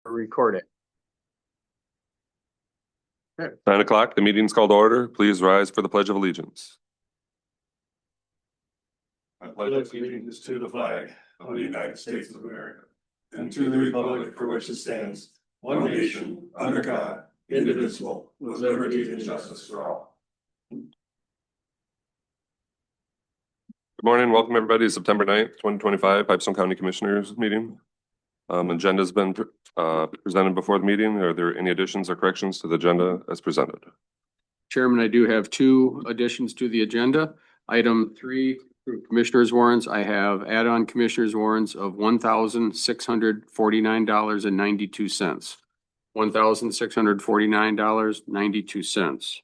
Record it. 9 o'clock, the meeting's called to order. Please rise for the Pledge of Allegiance. I pledge allegiance to the flag of the United States of America and to the republic for which it stands, one nation, under God, indivisible, with liberty and justice for all. Good morning. Welcome everybody to September 9th, 2025 Pipestone County Commissioners meeting. Agenda's been presented before the meeting. Are there any additions or corrections to the agenda as presented? Chairman, I do have two additions to the agenda. Item 3, Commissioners warrants. I have add-on Commissioners warrants of $1,649.92. $1,649.92.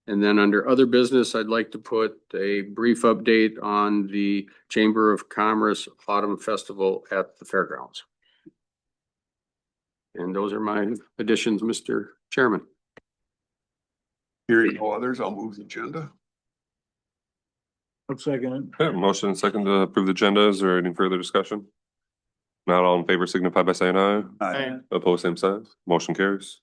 And then under other business, I'd like to put a brief update on the Chamber of Commerce Autumn Festival at the fairgrounds. And those are my additions, Mr. Chairman. Hearing no others, I'll move the agenda. I'll second Okay, motion and second to approve the agenda. Is there any further discussion? Not all in favor signify by saying aye. it. Opposed, same sign. Motion carries.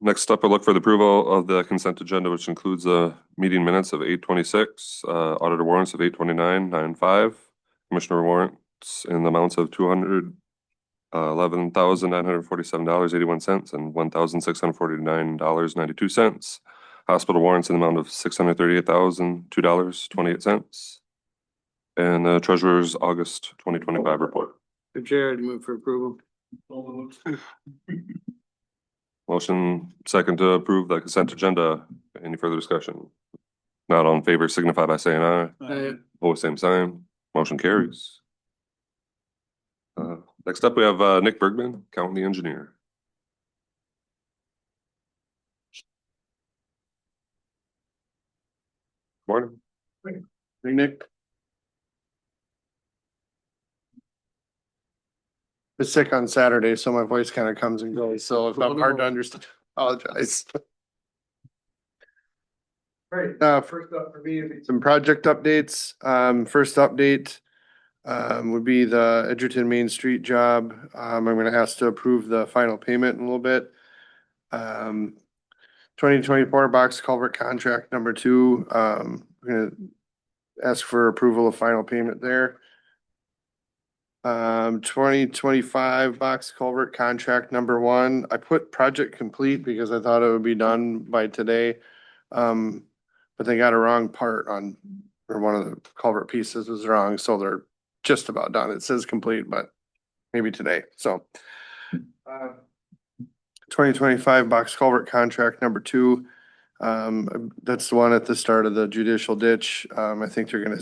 Next up, we'll look for the approval of the consent agenda, which includes the meeting minutes of 8/26, auditor warrants of 8/29/95, commissioner warrants in the amounts of $211,947.81 and $1,649.92. Hospital warrants in the amount of $638,002.28. And the treasurer's August 2025 report. Jared, move for approval. Motion second to approve the consent agenda. Any further discussion? Not all in favor signify by saying aye. Opposed, same sign. Motion carries. Next up, we have Nick Bergman, county engineer. Morning. Hey, Nick. I was sick on Saturday, so my voice kind of comes and goes, so if I'm hard to understand, apologize. Right, first up for me, some project updates. First update would be the Edgerton Main Street job. I'm gonna ask to approve the final payment in a little bit. 2024 box culvert contract number 2. I'm gonna ask for approval of final payment there. 2025 box culvert contract number 1. I put project complete because I thought it would be done by today. But they got a wrong part on, or one of the culvert pieces was wrong, so they're just about done. It says complete, but maybe today, so. 2025 box culvert contract number 2. That's the one at the start of the judicial ditch. I think they're gonna,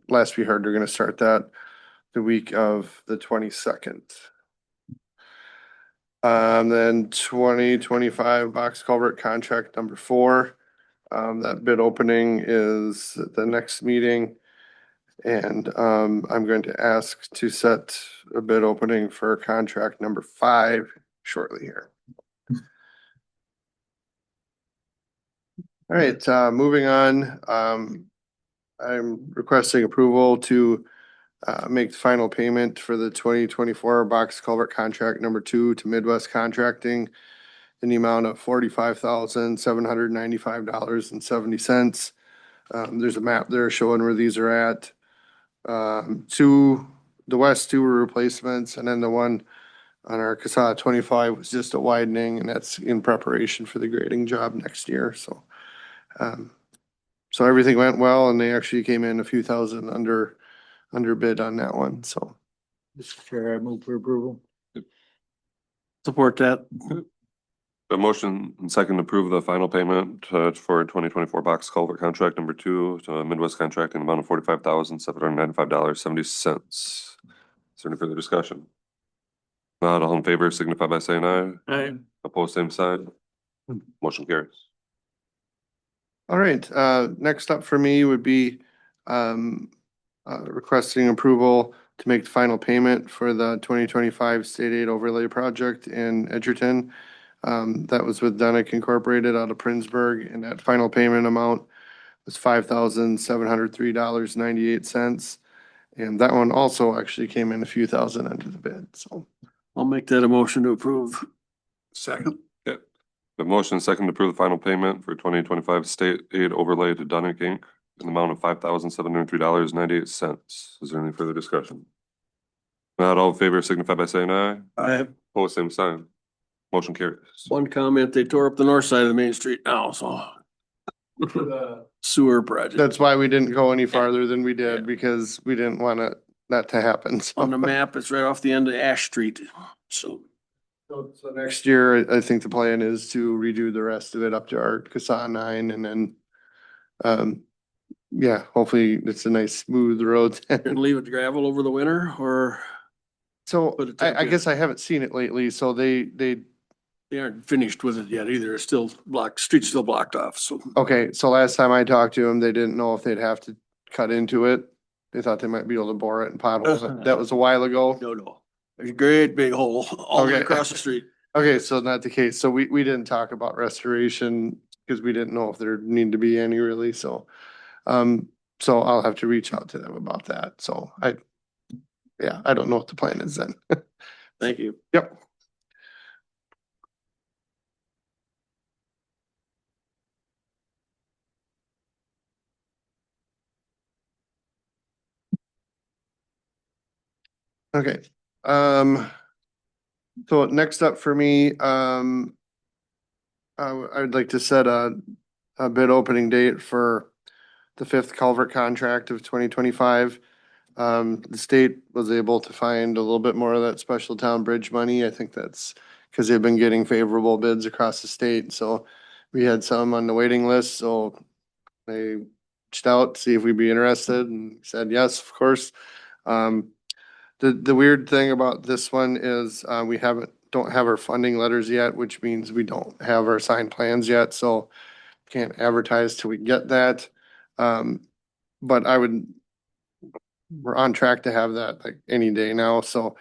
last we heard, they're gonna start that the week of the 22nd. Then 2025 box culvert contract number 4. That bid opening is at the next meeting. And I'm going to ask to set a bid opening for contract number 5 shortly here. All right, moving on. I'm requesting approval to make the final payment for the 2024 box culvert contract number 2 to Midwest Contracting in the amount of $45,795.70. There's a map there showing where these are at. 2, the west 2 were replacements, and then the one on our Casada 25 was just a widening, and that's in preparation for the grading job next year, so. So everything went well, and they actually came in a few thousand under bid on that one, so. Mr. Chair, I move for approval. Support that. A motion and second to approve the final payment for 2024 box culvert contract number 2 to Midwest Contracting, amount of $45,795.70. Is there any further discussion? Not all in favor signify by saying aye. Aye. Opposed, same side. Motion carries. All right, next up for me would be requesting approval to make the final payment for the 2025 state aid overlay project in Edgerton. That was with Dunick Incorporated out of Princeburg, and that final payment amount was $5,703.98. And that one also actually came in a few thousand under the bid, so. I'll make that a motion to approve. Second. The motion second to approve the final payment for 2025 state aid overlay to Dunnick Inc. in the amount of $5,703.98. Is there any further discussion? Not all in favor signify by saying aye. I Opposed, same sign. Motion carries. one comment, they tore up the north side of the main street now, so. Sewer project. That's why we didn't go any farther than we Yeah. did, because we didn't want that to happen, so. On the map, it's right off the end of Ash Street, so. So next year, I think the plan is to redo the rest of it up to our CASA 9 and then, yeah, hopefully it's a nice smooth road. And leave it gravel over the winter, or So Put it I up, guess I haven't seen it lately, so they, they aren't finished with it yet either, it's still blocked, street's still blocked off, so. okay, so last time I talked to them, they didn't know if they'd have to cut into it. They thought they might be able to bore it and potholes it. That was a while ago. No. There's a great big hole all the way Okay. across the street. Okay, so not the case. So we didn't talk about restoration because we didn't know if there need to be any really, so. So I'll have to reach out to them about that. So yeah, I don't know what the plan is then. Thank you. Yep. Okay, so next up for me, I'd like to set a bid opening date for the fifth culvert contract of 2025. The state was able to find a little bit more of that special town bridge money. I think that's because they've been getting favorable bids across the state. So we had some on the waiting list, so they reached out to see if we'd be interested and said yes, of course. The weird thing about this one is, we don't have our funding letters yet, which means we don't have our signed plans yet, so can't advertise till we get that. But we're on track to have that like any day now, so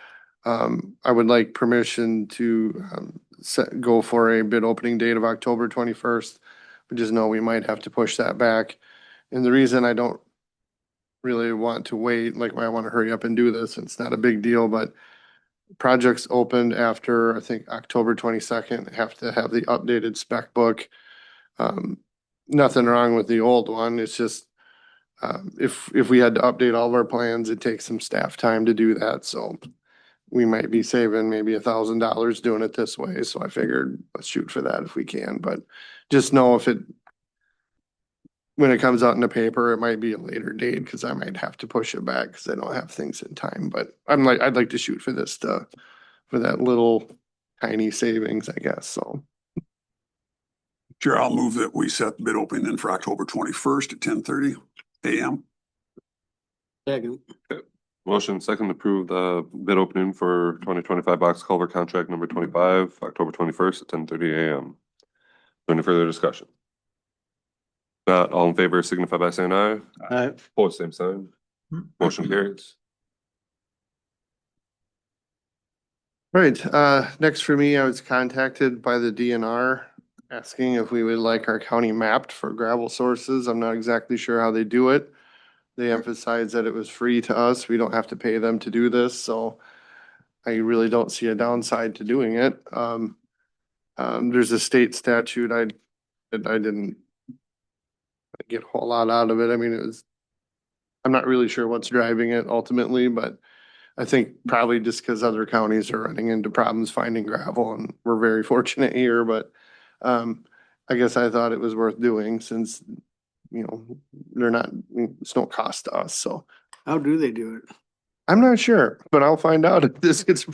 I would like permission to go for a bid opening date of October 21st. We just know we might have to push that back. And the reason I don't really want to wait, like I want to hurry up and do this, it's not a big deal, but projects opened after, I think, October 22nd, have to have the updated spec book. Nothing wrong with the old one, it's just if we had to update all of our plans, it takes some staff time to do that, so we might be saving maybe $1,000 doing it this way, so I figured let's shoot for that if we can, but just know when it comes out in the paper, it might be a later date, because I might have to push it back, because I don't have things in time, but I'd like to shoot for this stuff, for that little tiny savings, I guess, so. Chair, I'll move that we set the bid opening then for October 21st at 10:30 a.m. Second. Motion second to approve the bid opening for 2025 box culvert contract number 25, October 21st at 10:30 a.m. Any further discussion? Not all in favor signify by saying aye. Opposed, same sign. Motion carries. Right, next for me, I was contacted by the DNR asking if we would like our county mapped for gravel sources. I'm not exactly sure how they do it. They emphasized that it was free to us. We don't have to pay them to do this, so I really don't see a downside to doing it. There's a state statute. I didn't get a whole lot out of it. I mean, I'm not really sure what's driving it ultimately, but I think probably just because other counties are running into problems finding gravel, and we're very fortunate here, but I guess I thought it was worth doing since, it's no cost to us, so. How do they do it? I'm not sure, but I'll find out if this gets,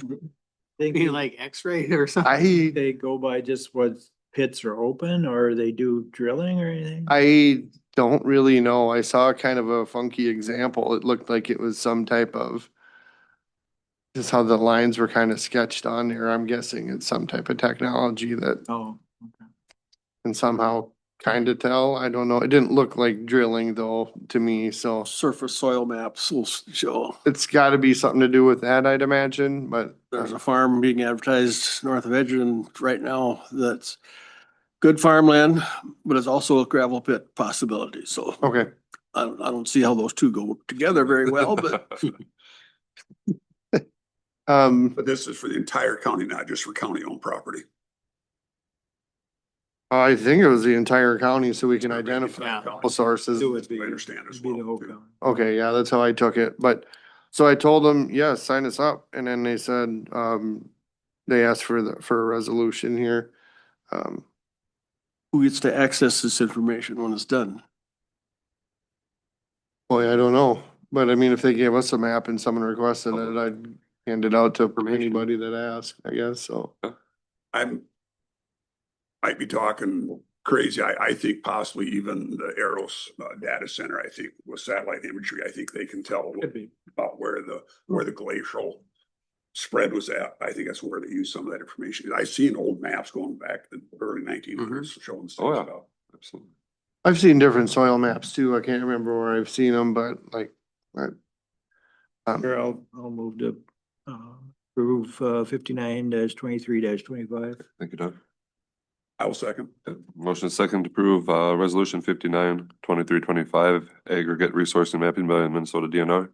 They do like X-ray or something? I, They go by just what pits are open or they do drilling or anything? I don't really know. I saw kind of a funky example. It looked like it was some type of, just how the lines were kind of sketched on there. I'm guessing it's some type of technology that Oh, okay. can somehow kind of tell. I don't know. It didn't look like drilling though to me, so Surface soil maps will show. it's got to be something to do with that, I'd imagine, but There's a farm being advertised north of Edgerton right now that's good farmland, but it's also a gravel pit possibility, so. okay. I don't see how those two go together very well, but But this is for the entire county, not just for county-owned property. I think it was the entire county, so we can It's gonna be the identify entire all county. sources. Do it be, I understand as it'd be the well, whole too. county. Okay, yeah, that's how I took it, but, so I told them, yeah, sign us up, and then they said, they asked for a resolution here. who gets to access this information when it's done? Boy, I don't know, but I mean, if they gave us a map and someone requested it, I'd hand it out to anybody that asked, I guess, so. I'm, might be talking crazy. I think possibly even the Aeros data center, I think with satellite imagery, I think they can tell Could be. about where the glacial spread was at. I think that's where they use some of that information. I've seen old maps going back to the early 1900s showing Oh, stuff yeah. about. Absolutely. I've seen different soil maps too, I can't remember where I've seen them, but like, Here, I'll move to, approve, 59-23-25. Thank you, Doug. I will second. Motion is second to approve, resolution 59-23-25 aggregate resource and mapping by Minnesota DNR. Is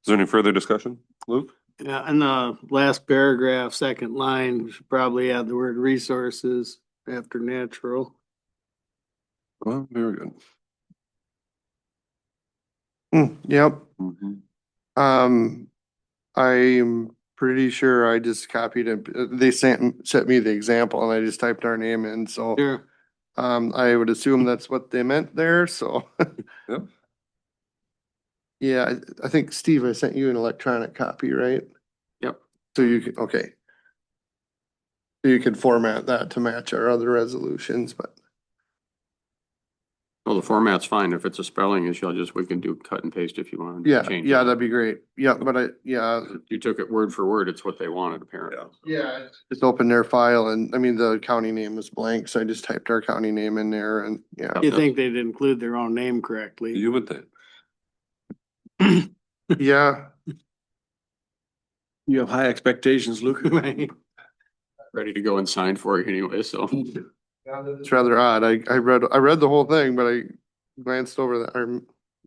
there any further discussion? Luke? Yeah, in the last paragraph, second line, we should probably add the word resources after natural. Well, very good. Yep, Mhm. I'm pretty sure I just copied it, they sent me the example and I just typed our name in, so. Sure. I would assume that's what they meant there, so. Yep. Yeah, I think, Steve, I sent you an electronic copy, right? Yep. So you can, okay. So you can format that to match our other resolutions, but Well, the format's fine. If it's a spelling issue, we can do cut and paste if you want. to yeah, change it. yeah, that'd be great. Yeah, but yeah. You took it word for word. It's what they wanted apparently. Yeah. Just open their file and, I mean, the county name was blank, so I just typed our county name in there and, yeah. You think they'd include their own name correctly? You would think. Yeah, You have high expectations, Luke. Right. Ready to go and sign for you anyway, so. it's rather odd. I read the whole thing, but I glanced over that or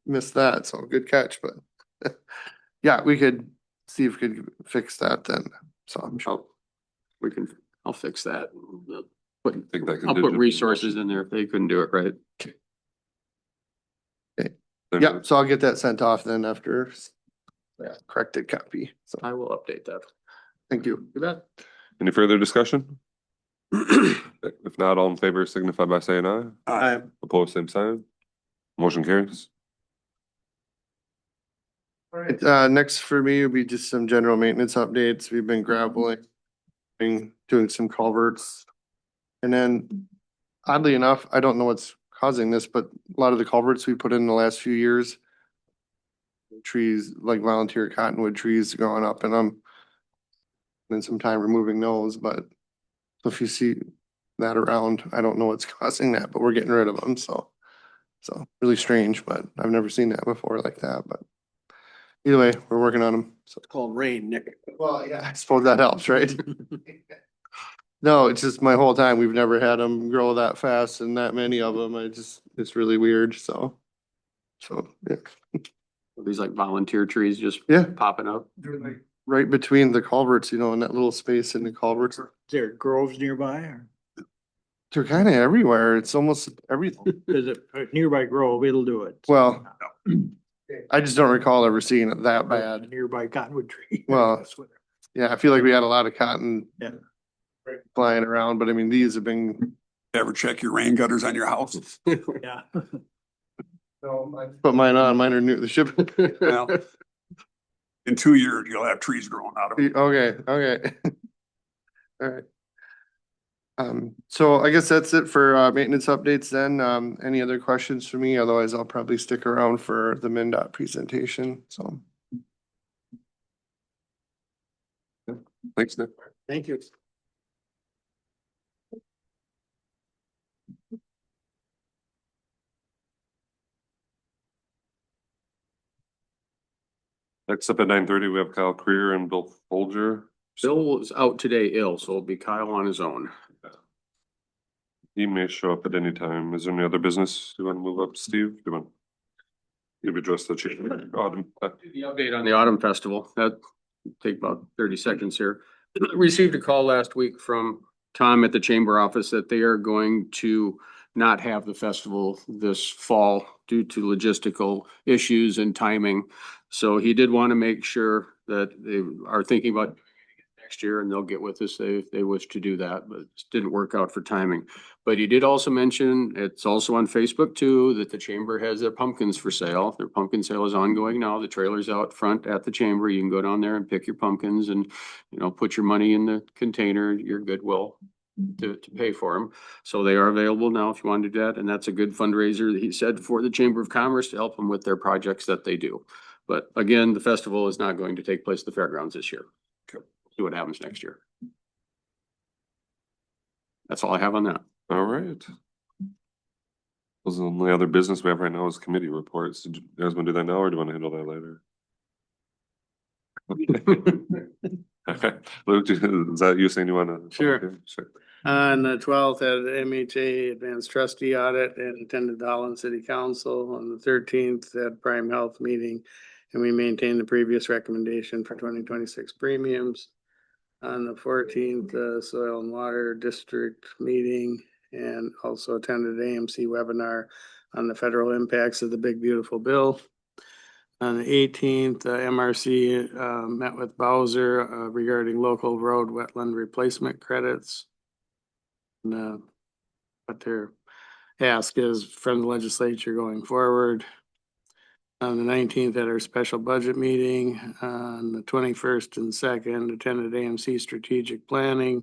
missed that, so good catch, but. Yeah, we could see if we could fix that then, so I'm sure. I'll fix that. Think that I'll put contingent resources in there if they couldn't do it right. Yeah, so I'll get that sent off then after. Yeah, corrected copy, so I will update that. thank you. You bet. Any further discussion? If not, all in favor signify by saying aye. Opposed, same sign. Motion carries. Alright, next for me would be just some general maintenance updates. We've been graveling, doing some culverts. And then oddly enough, I don't know what's causing this, but a lot of the culverts we put in the last few years. Trees, like volunteer cottonwood trees growing up and I'm. Spending some time removing those, but if you see that around, I don't know what's causing that, but we're getting rid of them, so. So really strange, but I've never seen that before like that, but. Either way, we're working on them, so. It's called rain, Nick. Well, yeah, I suppose that helps, right? No, it's just my whole time, we've never had them grow that fast and that many of them. It's really weird, so. So, yeah. These like volunteer trees just Yeah. popping up. They're like right between the culverts, you know, in that little space in the culverts. Is there groves nearby or They're kind of everywhere. It's almost everything. is it a nearby grove? It'll do it. Well, I just don't recall ever seeing it that A bad. nearby cottonwood tree. Well, That's what- Yeah, I feel like we had a lot of cotton. Yeah. Flying around, but I mean, these have been. Ever check your rain gutters on your house? Yeah. Put mine on, mine are new, the ship. Well, in 2 years, you'll have trees growing out of them. Okay. All right. So I guess that's it for maintenance updates then. Any other questions for me? Otherwise, I'll probably stick around for the MnDOT presentation, so. Thanks, Nick. Thank you. Next up at 9:30, we have Kyle Creer and Bill Folger. Bill was out today ill, so it'll be Kyle on his own. He may show up at any time. Is there any other business you want to move up, Steve? Do you want? You've addressed the change. Autumn. The update on the Autumn Festival, that take about 30 seconds here. Received a call last week from Tom at the chamber office that they are going to not have the festival this fall due to logistical issues and timing. So he did want to make sure that they are thinking about next year, and they'll get with us if they wish to do that, but it didn't work out for timing. But he did also mention, it's also on Facebook too, that the chamber has their pumpkins for sale. Their pumpkin sale is ongoing now. The trailer's out front at the chamber. You can go down there and pick your pumpkins and, put your money in the container, your Goodwill to pay for them. So they are available now if you want to do that. And that's a good fundraiser, he said, for the Chamber of Commerce to help them with their projects that they do. But again, the festival is not going to take place at the fairgrounds this year. See what happens next year. That's all I have on that. All right. Those are the only other business we have right now is committee reports. Did you guys want to do that now or do you want to handle that later? Okay. Luke, is that you saying you want to? Sure. Sure. On the 12th, had the MHA Advanced Trustee Audit and attended the Holland City Council. On the 13th, had Prime Health meeting, and we maintained the previous recommendation for 2026 premiums. On the 14th, Soil and Water District meeting, and also attended AMC webinar on the federal impacts of the Big Beautiful Bill. On the 18th, MRC met with Bowser regarding local road wetland replacement credits. And, what their ask is from the legislature going forward. On the 19th, at our special budget meeting. On the 21st and 2nd, attended AMC strategic planning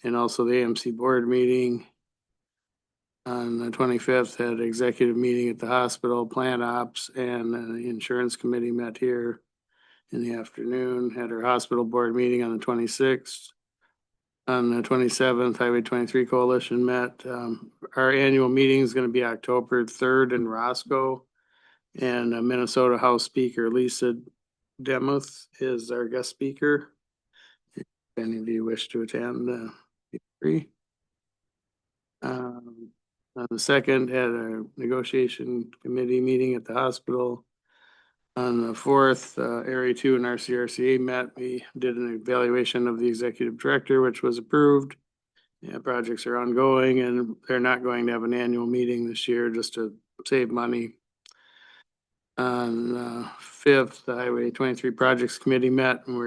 and also the AMC board meeting. On the 25th, had executive meeting at the hospital, plant ops, and the insurance committee met here in the afternoon. Had our hospital board meeting on the 26th. On the 27th, Highway 23 Coalition met. Our annual meeting is going to be October 3rd in Roscoe. And Minnesota House Speaker Lisa Demuth is our guest speaker. If any of you wish to attend, feel free. On the 2nd, had a negotiation committee meeting at the hospital. On the 4th, Area 2 and RCRCA met. We did an evaluation of the executive director, which was approved. Yeah, projects are ongoing and they're not going to have an annual meeting this year just to save money. On the 5th, the Highway 23 Projects Committee met, and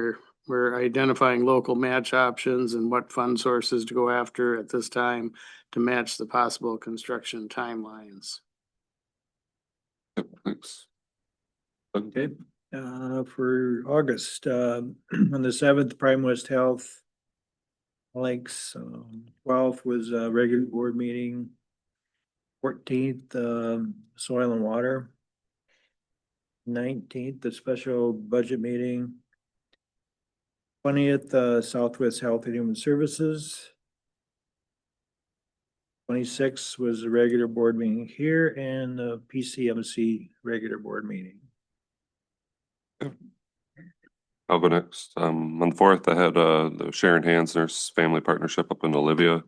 we're identifying local match options and what fund sources to go after at this time to match the possible construction timelines. Thanks. Okay, for August, on the 7th, Prime West Health. Lakes, 12th was a regular board meeting. 14th, Soil and Water. 19th, the special budget meeting. 20th, Southwest Health and Human Services. 26th was a regular board meeting here and the PCMC regular board meeting. I'll go next. On the 4th, I had the Sharon Hands Nurse Family Partnership up in Olivia.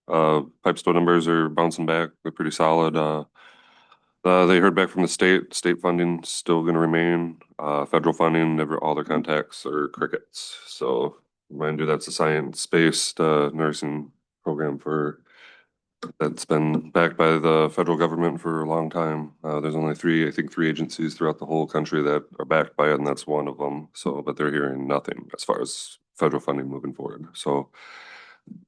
Pipestone numbers are bouncing back. They're pretty solid. They heard back from the state funding still going to remain. Federal funding, never all their contacts are crickets. So mind you, that's a science-based nursing program that's been backed by the federal government for a long time. There's only three agencies throughout the whole country that are backed by it, and that's one of them. So, but they're hearing nothing as far as federal funding moving forward. So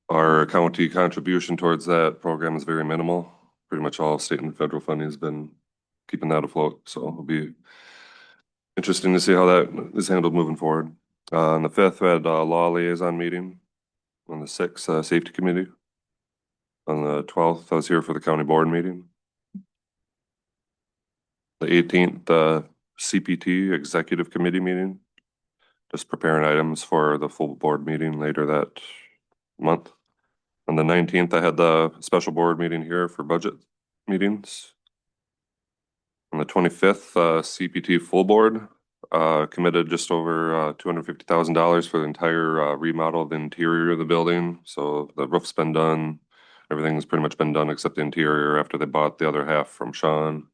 our county contribution towards that program is very minimal. Pretty much all state and federal funding has been keeping that afloat. So it'll be interesting to see how that is handled moving forward. On the 5th, we had a law liaison meeting. On the 6th, safety committee. On the 12th, I was here for the county board meeting. The 18th, CPT executive committee meeting. Just preparing items for the full board meeting later that month. On the 19th, I had the special board meeting here for budget meetings. On the 25th, CPT full board committed just over $250,000 for the entire remodel of the interior of the building. So the roof's been done. Everything's pretty much been done except the interior after they bought the other half from Sean.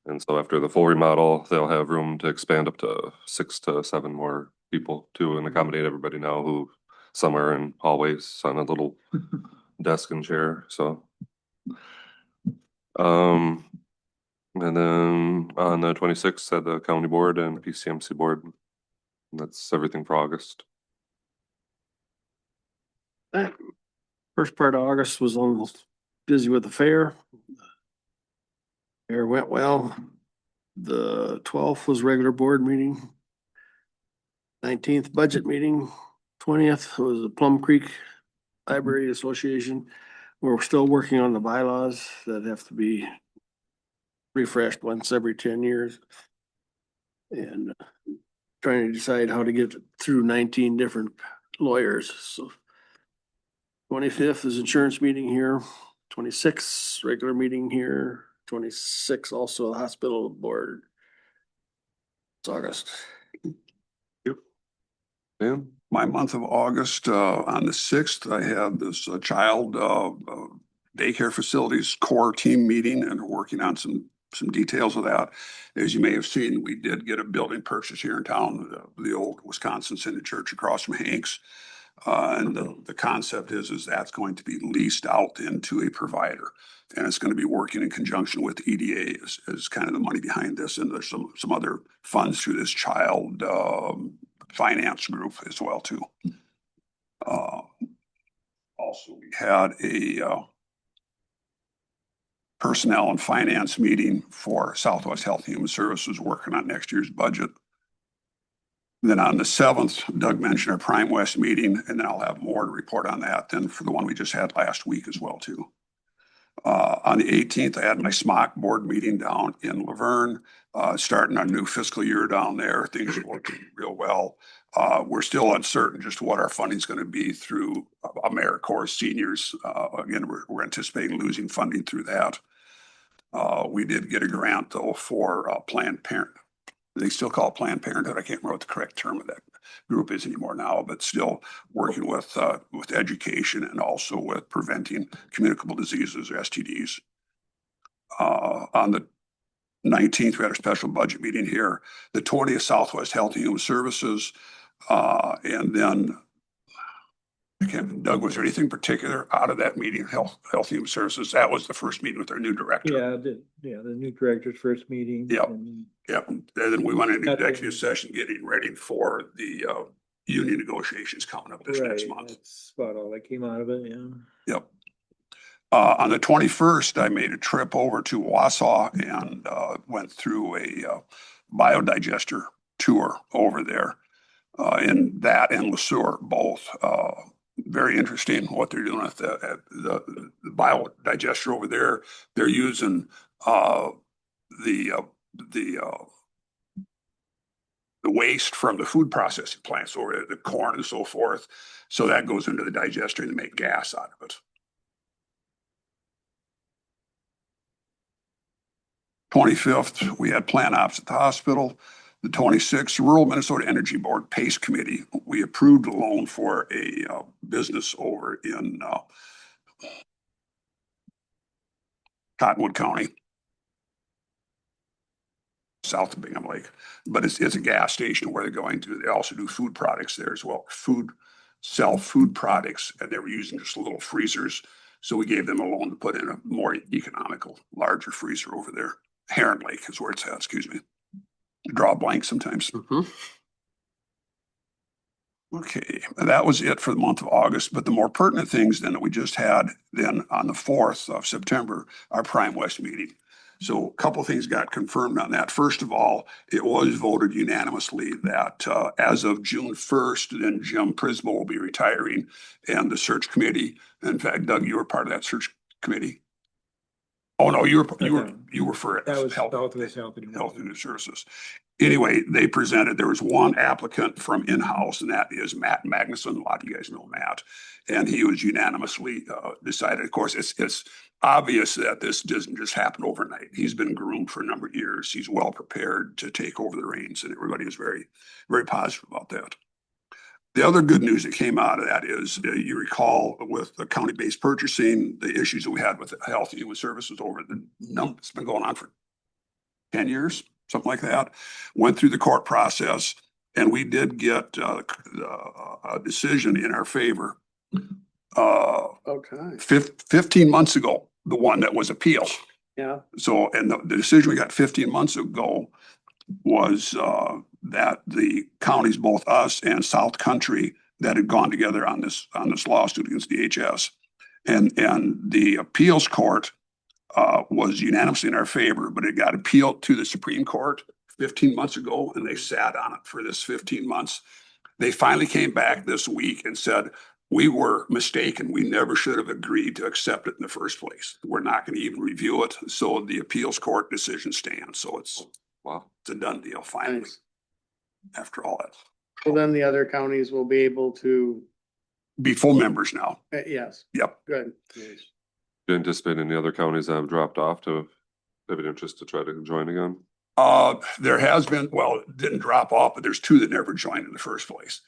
And so after the full remodel, they'll have room to expand up to 6 to 7 more people too, and accommodate everybody now who some are in hallways on a little desk and chair, so. And then on the 26th at the county board and PCMC board. That's everything for August. First part of August was almost busy with the fair. Fair went well. The 12th was regular board meeting. 19th budget meeting. 20th was the Plum Creek Library Association. We're still working on the bylaws that have to be refreshed once every 10 years. And trying to decide how to get through 19 different lawyers, so. 25th is insurance meeting here, 26th, regular meeting here, 26th also the hospital board. It's August. Dan? My month of August, on the 6th, I had this child daycare facilities core team meeting and we're working on some details of that. As you may have seen, we did get a building purchase here in town, the old Wisconsin Synod Church across from Hank's. And the concept is that's going to be leased out into a provider. And it's going to be working in conjunction with EDA as kind of the money behind this. And there's some other funds through this child finance group as well too. Also, we had a personnel and finance meeting for Southwest Health and Human Services working on next year's budget. Then on the 7th, Doug mentioned our Prime West meeting, and then I'll have more to report on that than for the one we just had last week as well too. On the 18th, I had my SMOC board meeting down in Laverne, starting our new fiscal year down there. Things are working real well. We're still uncertain just what our funding is going to be through AmeriCorps seniors. Again, we're anticipating losing funding through that. We did get a grant though for Planned Parenthood. They still call it Planned Parenthood. I can't remember what the correct term of that group is anymore now, but still working with education and also with preventing communicable diseases or STDs. On the 19th, we had a special budget meeting here. The 20th, Southwest Health and Human Services. And then, Doug, was there anything particular out of that meeting, Health and Human Services? That was the first meeting with our new director. Yeah, the new director's first meeting. Yep. and Yep. And then we went into Nothing. executive session getting ready for the union negotiations coming up this next Right, month. that's about all that came out of it, yeah. Yep. On the 21st, I made a trip over to Wausau and went through a biodigester tour over there. In that and LeSueur, both. Very interesting what they're doing with the biodigester over there. They're using the waste from the food processing plants over there, the corn and so forth. So that goes into the digester and they make gas out of it. 25th, we had plant ops at the hospital. The 26th, Rural Minnesota Energy Board PACE Committee, we approved a loan for a business over in Cottonwood County, south of Bingham Lake. But it's a gas station where they're going to. They also do food products there as well. Sell food products, and they were using just little freezers. So we gave them a loan to put in a more economical, larger freezer over there. Heron Lake is where it's at, excuse me. Draw a blank sometimes. Okay, and that was it for the month of August, but the more pertinent things then that we just had then on the 4th of September, our Prime West meeting. So a couple of things got confirmed on that. First of all, it was voted unanimously that as of June 1st, then Jim Prismo will be retiring and the search committee. In fact, Doug, you were part of that search committee. Oh, no, you were for That was Health Southwest and Health. Human Services. Anyway, they presented, there was one applicant from in-house, and that is Matt Magnuson. A lot of you guys know Matt. And he was unanimously decided. Of course, it's obvious that this doesn't just happen overnight. He's been groomed for a number of years. He's well prepared to take over the reins, and everybody is very, very positive about that. The other good news that came out of that is, you recall with the county-based purchasing, the issues that we had with Health and Human Services over it's been going on for 10 years, something like that. Went through the court process and we did get a decision in our favor. Okay, 15 months ago, the one that was appealed. yeah, So, and the decision we got 15 months ago was that the counties, both us and South Country, that had gone together on this lawsuit against DHS. And the appeals court was unanimously in our favor, but it got appealed to the Supreme Court 15 months ago, and they sat on it for this 15 months. They finally came back this week and said, we were mistaken. We never should have agreed to accept it in the first place. We're not going to even review it. So the appeals court decision stands. So it's Wow. a done deal finally, nice. after all that. So then the other counties will be able to, Be full members now. yes, Yep. good. Do you anticipate any other counties that have dropped off to have an interest to try to join again? There has been, well, it didn't drop off, but there's two that never joined in the first place.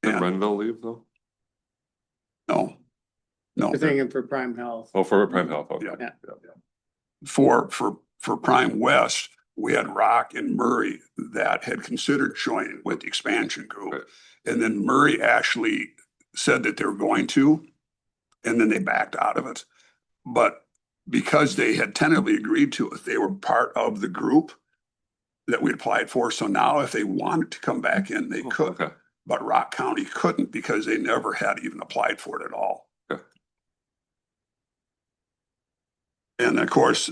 Did And Renville leave though? no, You're thinking for Prime Health. Oh, for Prime Health, okay. Yeah. Yeah. For Prime West, we had Rock and Murray that had considered joining with the expansion group. Right. And then Murray actually said that they were going to, and then they backed out of it. But because they had tentatively agreed to it, they were part of the group that we applied for. So now if they wanted to come back in, they could. Okay. But Rock County couldn't because they never had even applied for it at all. Okay. And of course,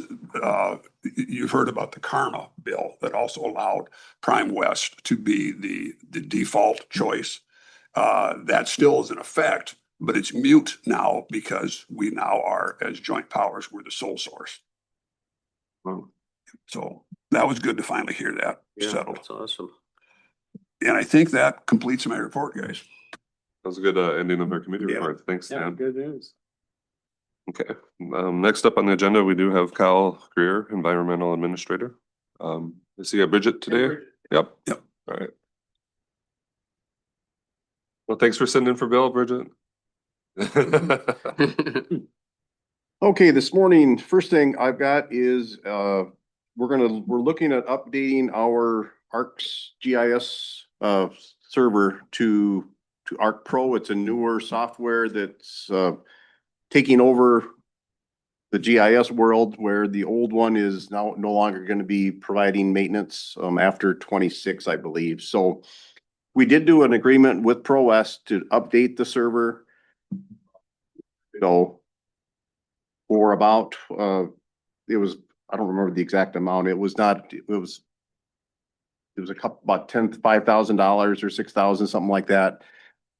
you've heard about the Karma bill that also allowed Prime West to be the default choice. That still is in effect, but it's mute now because we now are, as joint powers, we're the sole source. Wow. So that was good to finally hear that Yeah, settled. that's awesome. And I think that completes my report, guys. That was a good ending of our committee Yeah. report. Thanks, Yeah, Dan. good news. Okay, next up on the agenda, we do have Kyle Greer, Environmental Administrator. Is he at Bridget today? Yep. Yep. All right. Well, thanks for sitting in for Bill, Bridget. Okay, this morning, first thing I've got is, we're looking at updating our ARC's GIS, server to ARC Pro. It's a newer software that's, taking over the GIS world, where the old one is now no longer going to be providing maintenance, after 26, I believe. So we did do an agreement with ProWest to update the server. So for about, it was, I don't remember the exact amount. It was a couple, about $5,000 or 6,000, something like that.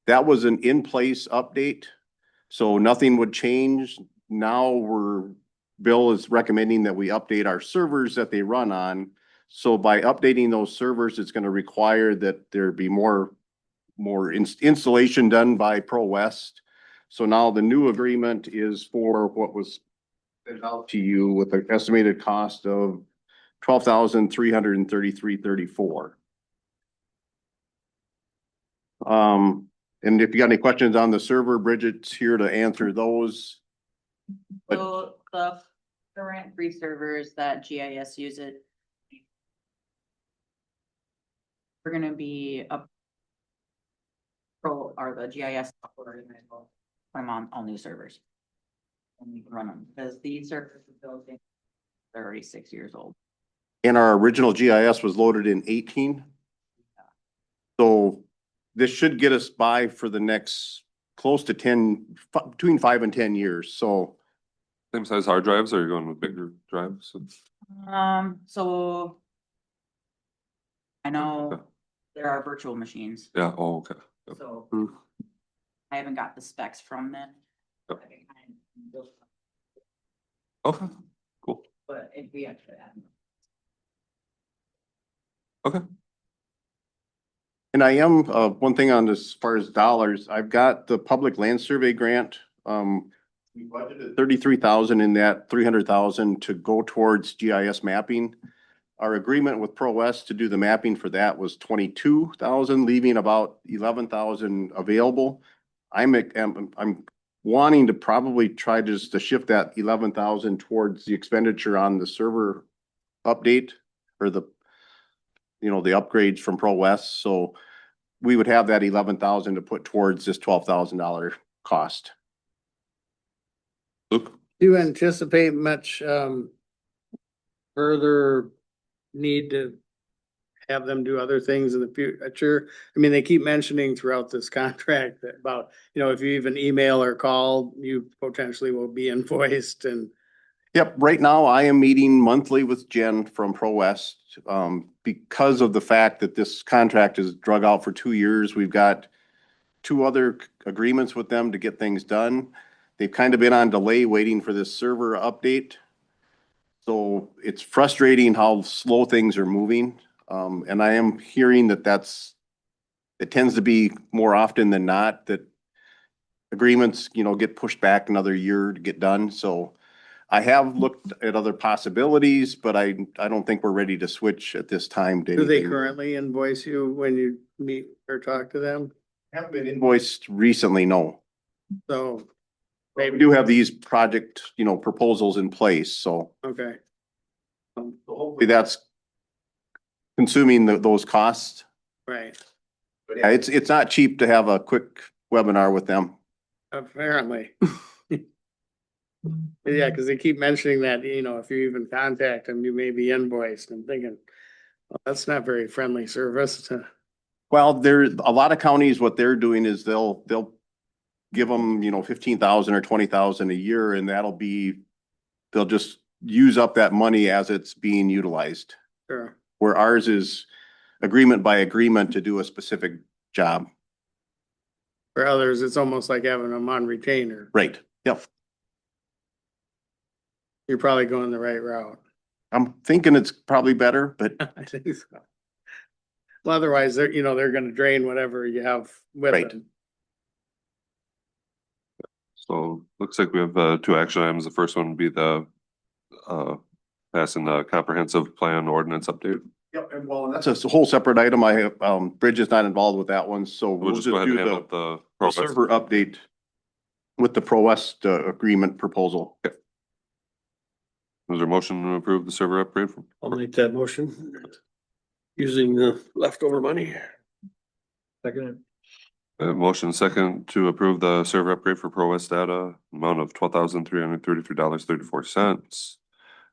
That was an in-place update. So nothing would change. Now Bill is recommending that we update our servers that they run on. So by updating those servers, it's going to require that there be more installation done by ProWest. So now the new agreement is for what was sent out to you with an estimated cost of $12,333.34. And if you got any questions on the server, Bridget's here to answer those. But So the current three servers that GIS use it. We're gonna be up. Pro or the GIS software, put them on all new servers. And we can run them, because these servers are built in, they're already 6 years old. and our original GIS was loaded in 18. So this should get us by for the next close to between 5 and 10 years. So Same size hard drives, or are you going with bigger drives? So. I Okay. know there are virtual machines, Yeah, oh, okay. Yep. so. Hmm. I haven't got the specs from them. Yep. Okay, cool. But if we actually add. Okay. and I am, one thing on this, as far as dollars, I've got the public land survey grant. We budgeted 33,000 in that, 300,000 to go towards GIS mapping. Our agreement with ProWest to do the mapping for that was 22,000, leaving about 11,000 available. I'm wanting to probably try just to shift that 11,000 towards the expenditure on the server update. or the, the upgrades from Pro West. So we would have that 11,000 to put towards this $12,000 cost. Luke? Do you anticipate much further need to have them do other things in the future? I mean, they keep mentioning throughout this contract that about, if you even email or call, you potentially will be invoiced and. Yep, right now I am meeting monthly with Jen from Pro West. Because of the fact that this contract is drug out for 2 years, we've got 2 other agreements with them to get things done. They've kind of been on delay waiting for this server update. So it's frustrating how slow things are moving. And I am hearing that it tends to be more often than not that agreements, get pushed back another year to get done. So I have looked at other possibilities, but I don't think we're ready to switch at this time to Do they anything. currently invoice you when you meet or talk to them? Haven't been invoiced recently, no. So, We do have these project, proposals in place, so okay. hopefully that's consuming those costs. Right, But yeah, it's not cheap to have a quick webinar with them. apparently. Yeah, because they keep mentioning that, if you even contact them, you may be invoiced. I'm thinking, well, that's not very friendly service to. Well, there's a lot of counties, what they're doing is they'll give them, 15,000 or 20,000 a year, and they'll just use up that money as it's being utilized. Sure. Where ours is agreement by agreement to do a specific job. For others, it's almost like having them on retainer. Right, yep. You're probably going the right route. I'm thinking it's probably better, but I think so. Well, otherwise, they're gonna drain whatever you have with Right. it. So looks like we have 2 action items. The first one would be the passing the comprehensive plan ordinance update. Yep, and well, that's a whole separate item. I have, Bridge is not involved with that one, so We'll just go ahead do and hand up the the progress. server update with the Pro West agreement proposal. Is there a motion to approve the server upgrade? I'll make that motion. Using the leftover money. Second, Motion second to approve the server upgrade for Pro West Data, amount of $12,333.34.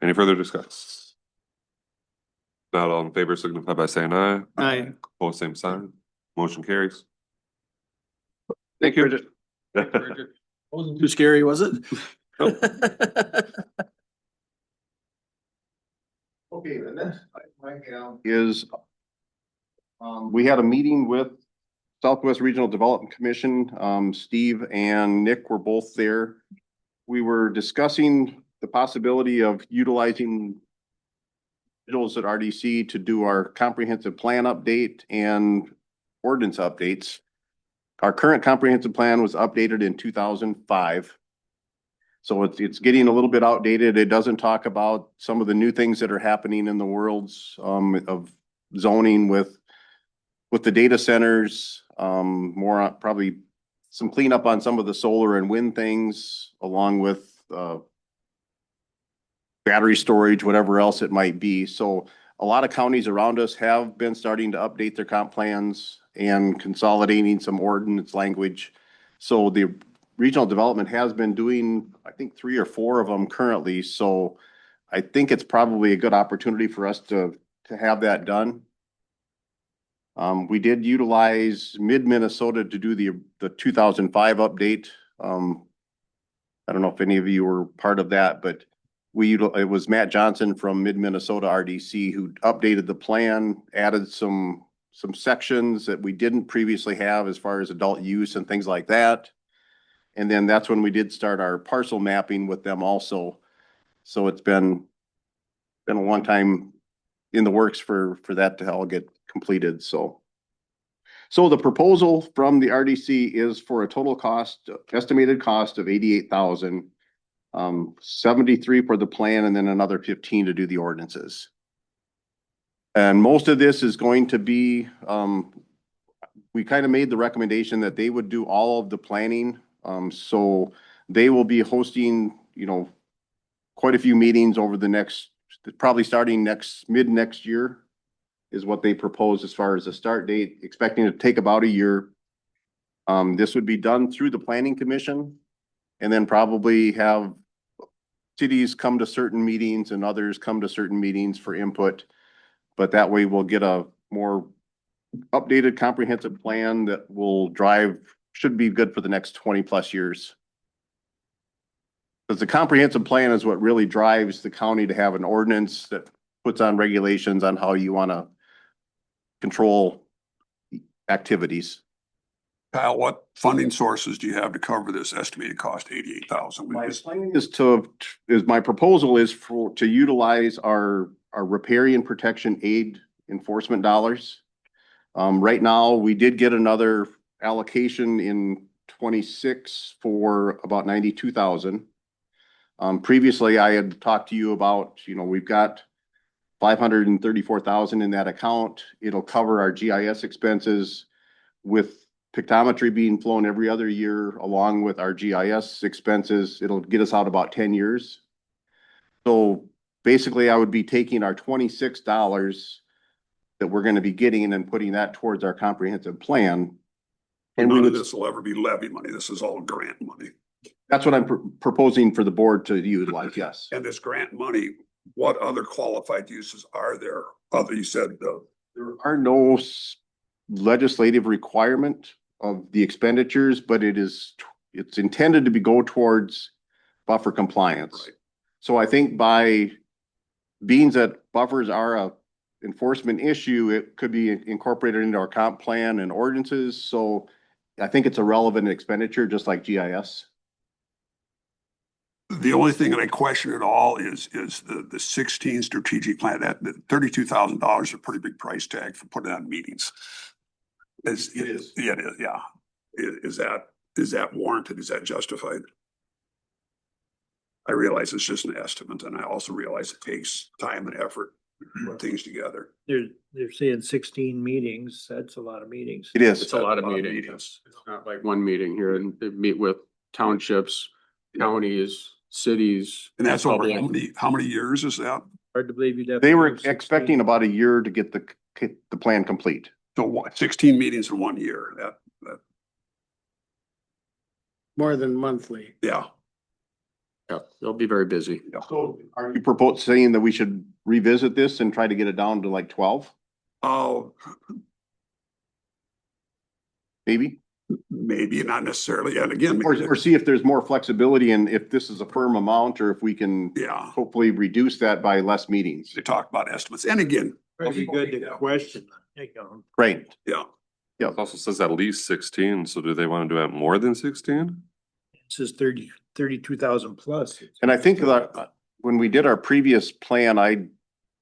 Any further discuss? Not all in favor signify by saying aye. Aye. Both same sign. Motion carries. Thank you. Wasn't too scary, was it? Okay, the next item I have is, we had a meeting with Southwest Regional Development Commission. Steve and Nick were both there. We were discussing the possibility of utilizing individuals at RDC to do our comprehensive plan update and ordinance updates. Our current comprehensive plan was updated in 2005. So it's getting a little bit outdated. It doesn't talk about some of the new things that are happening in the worlds of zoning with the data centers, more probably some cleanup on some of the solar and wind things, along with battery storage, whatever else it might be. So a lot of counties around us have been starting to update their comp plans and consolidating some ordinance language. So the regional development has been doing, I think, 3 or 4 of them currently. So I think it's probably a good opportunity for us to have that done. We did utilize Mid-Minnesota to do the 2005 update. I don't know if any of you were part of that, but it was Matt Johnson from Mid-Minnesota RDC who updated the plan, added some sections that we didn't previously have as far as adult use and things like that. And then that's when we did start our parcel mapping with them also. So it's been a long time in the works for that to all get completed, so. So the proposal from the RDC is for a total cost, estimated cost of 88,000, 73 for the plan, and then another 15 to do the ordinances. And most of this is going to be, we kind of made the recommendation that they would do all of the planning. So they will be hosting, quite a few meetings over the next probably starting mid next year is what they propose as far as the start date, expecting it to take about a year. This would be done through the planning commission and then probably have cities come to certain meetings and others come to certain meetings for input. But that way we'll get a more updated comprehensive plan that will should be good for the next 20+ years. Because the comprehensive plan is what really drives the county to have an ordinance that puts on regulations on how you want to control activities. Kyle, what funding sources do you have to cover this estimated cost, 88,000? My plan my proposal is to utilize our riparian protection aid enforcement dollars. Right now, we did get another allocation in 26 for about 92,000. Previously, I had talked to you about, we've got 534,000 in that account. It'll cover our GIS expenses with pictometry being flown every other year along with our GIS expenses. It'll get us out about 10 years. So basically I would be taking our $26 that we're going to be getting and putting that towards our comprehensive plan. And none of this will ever be levy money. This is all grant money. That's what I'm proposing for the board to utilize, yes. And this grant money, what other qualified uses are there? You said there are no legislative requirement of the expenditures, but it's intended to go towards buffer compliance. Right. So I think by being that buffers are a enforcement issue, it could be incorporated into our comp plan and ordinances. So I think it's a relevant expenditure, just like GIS. the only thing that I question at all is the 16 strategic plan. That $32,000 is a pretty big price tag for putting on meetings. It is. Yeah, it is, yeah. Is that warranted? Is that justified? I realize it's just an estimate, and I also realize it takes time and effort to put things together. They're saying 16 meetings. That's a lot of meetings. It is. It's a lot of meetings. It's not like one meeting here, and they meet with townships, counties, cities. And that's over public. how many years is that? Hard to believe you'd have. They to were do 16. expecting about a year to get the plan complete. So what, 16 meetings in 1 year? That More than monthly. yeah. Yeah, they'll be very busy. So are you saying that we should revisit this and try to get it down to like 12, Oh, maybe? maybe not necessarily. And again, Or see if there's more flexibility and if this is a firm amount or if we can yeah, hopefully reduce that by less meetings. they talk about estimates. And again, Probably good to question. There you go. Right. yeah, It also says at least 16, so do they want to do it more than 16? It says 32,000 plus. And I think that when we did our previous plan, I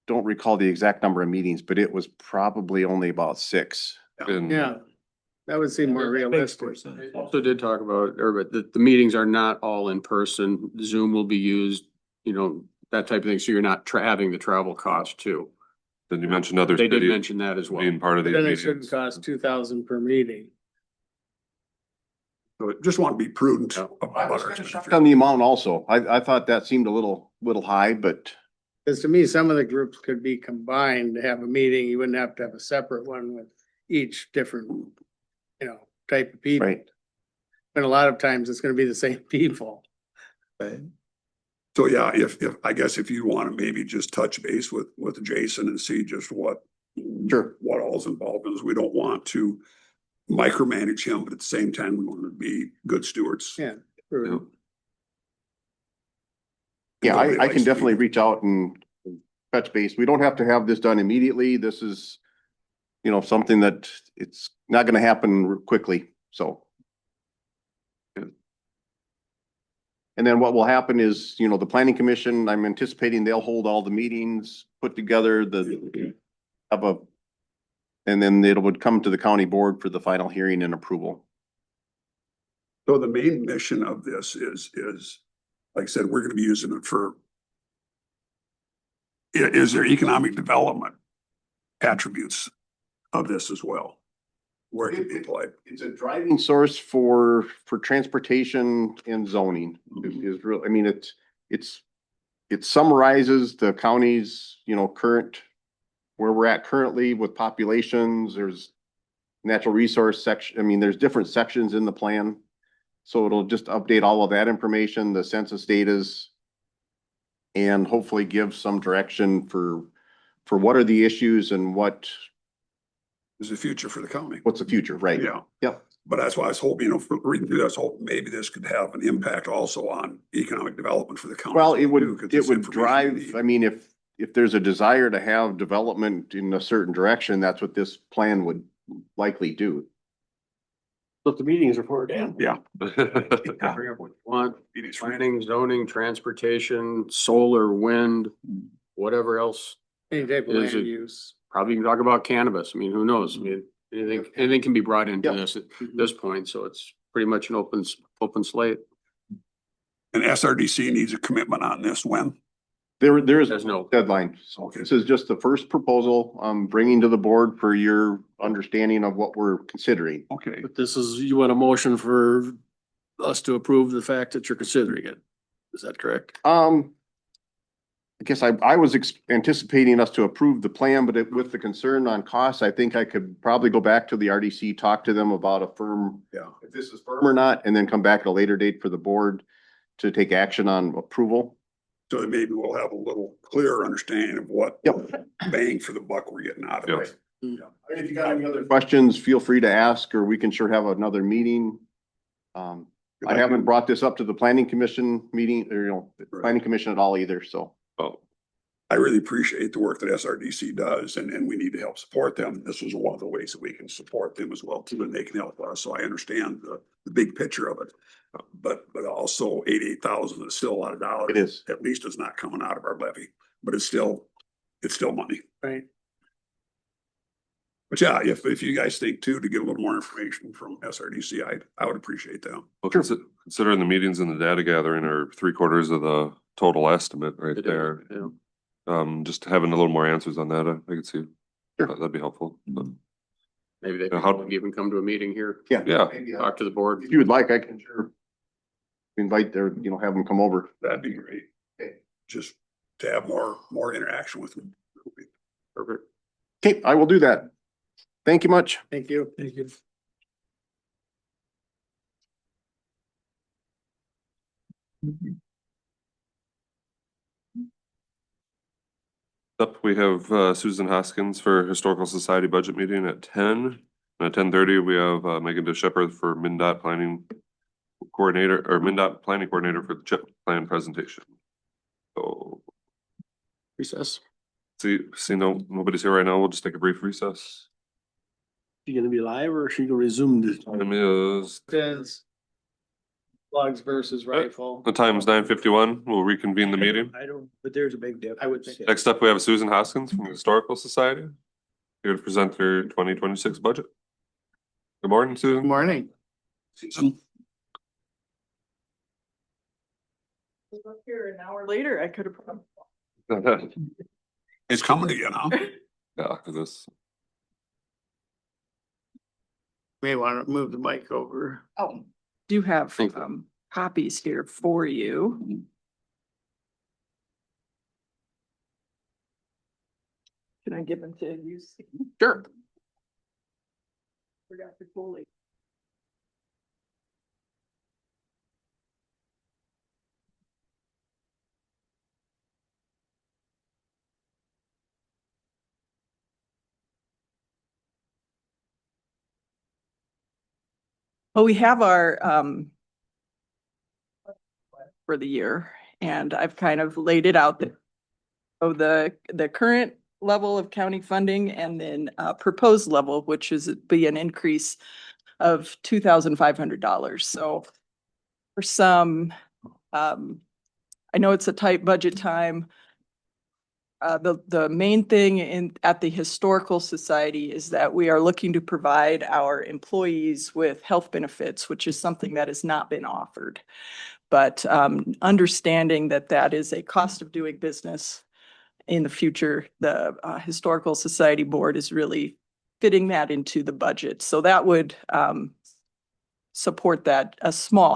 don't recall the exact number of meetings, but it was probably only about 6. And Yeah, that would seem more realistic. Also did talk about, but the meetings are not all in person. Zoom will be used, that type of thing. So you're not having the travel cost too. then you mentioned other They did cities mention that as well. being part of But these then it shouldn't meetings. cost 2,000 per meeting. so just want to be prudent Yeah. about our expenditures. On the amount also, I thought that seemed a little high, but Because to me, some of the groups could be combined to have a meeting. You wouldn't have to have a separate one with each different, type of people. right. But a lot of times it's gonna be the same people. So yeah, if I guess if you want to maybe just touch base with Jason and see just what all's involved is. We don't want to micromanage him, but at the same time, we want to be good stewards. Yeah. Yeah, Nobody I likes can to definitely be- reach out and touch base. We don't have to have this done immediately. This is, something that it's not gonna happen quickly, so. And then what will happen is, the planning commission, I'm anticipating they'll hold all the meetings, put together and then it would come to the county board for the final hearing and approval. So the main mission of this is, like I said, we're gonna be using it for. Is there economic development attributes of this as well? Where it can be applied? It's a driving source for transportation and zoning is real. I mean, it's it summarizes the county's, current, where we're at currently with populations. There's natural resource section. I mean, there's different sections in the plan. So it'll just update all of that information, the census datas, and hopefully give some direction for what are the issues and Is the future for the county. what's the future, right? Yeah. Yep. But that's why I was hoping, reading through this, hope maybe this could have an impact also on economic development for the county. Well, it too, would, 'cause it it's would information drive, we need. I mean, if there's a desire to have development in a certain direction, that's what this plan would likely do. But the meetings are for Dan. Yeah. Bring up what you want, planning, zoning, transportation, solar, wind, whatever else. Any type of Is land it- use. Probably even talk about cannabis. I mean, who knows? I mean, anything can be brought into Yep. this at this point, so it's pretty much an open slate. And SRDC needs a commitment on this when? There is There's no deadline. So this is just the first proposal I'm bringing to the board for your understanding of what we're considering. Okay. But this is, you want a motion for us to approve the fact that you're considering it. Is that correct? I guess I was anticipating us to approve the plan, but with the concern on costs, I think I could probably go back to the RDC, talk to them about a firm, Yeah. if this is firm or not, and then come back at a later date for the board to take action on approval. So that maybe we'll have a little clearer understanding of what Yep. bang for the buck we're getting out of Yep. it. And if you got any other questions, feel free to ask, or we can sure have another meeting. I haven't brought this up to the planning commission meeting, or, planning commission at all either, so. Oh, I really appreciate the work that SRDC does, and we need to help support them. This is one of the ways that we can support them as well too, and they can help us. So I understand the big picture of it. But also 88,000 is still a lot of dollars. It is. At least it's not coming out of our levy, but it's still money. Right. But yeah, if you guys think too, to get a little more information from SRDC, I would appreciate that. well, considering the meetings and the data gathering are 3/4 of the total estimate right It is, there. yeah. Just having a little more answers on that, I could see. Sure. That'd be helpful. But, Maybe they How- can even come to a meeting here, Yeah. talk to the board. If you would like, I can sure invite their, have them come over. That'd be great. Just to have more interaction with them. Perfect. Okay, I will do that. Thank you much. Thank you. Thank you. Up, we have Susan Hoskins for Historical Society budget meeting at 10. And at 10:30, we have Megan DeShepherd for MnDOT Planning Coordinator, or MnDOT Planning Coordinator for the CHIP plan presentation. So, Recess. nobody's here right now. We'll just take a brief recess. She gonna be live or is she gonna resume this? Time is, Says slugs versus rifle. the time is 9:51. We'll reconvene the meeting. I don't, but there's a big difference. I would think. Next up, we have Susan Hoskins from the Historical Society here to present their 2026 budget. Good morning, Good Susan. morning. Susan? Here an hour later, I could have. It's coming to you now. Yeah, this. May want to move the mic over. Oh, do have Thank you. copies here for you. Can I give them to you? Sure. Forgot to fully. Well, we have our for the year, and I've kind of laid it out of the current level of county funding and then proposed level, which is be an increase of $2,500. So for some, I know it's a tight budget time. The main thing at the Historical Society is that we are looking to provide our employees with health benefits, which is something that has not been offered. But understanding that that is a cost of doing business in the future, the Historical Society Board is really fitting that into the budget. So that would support that a small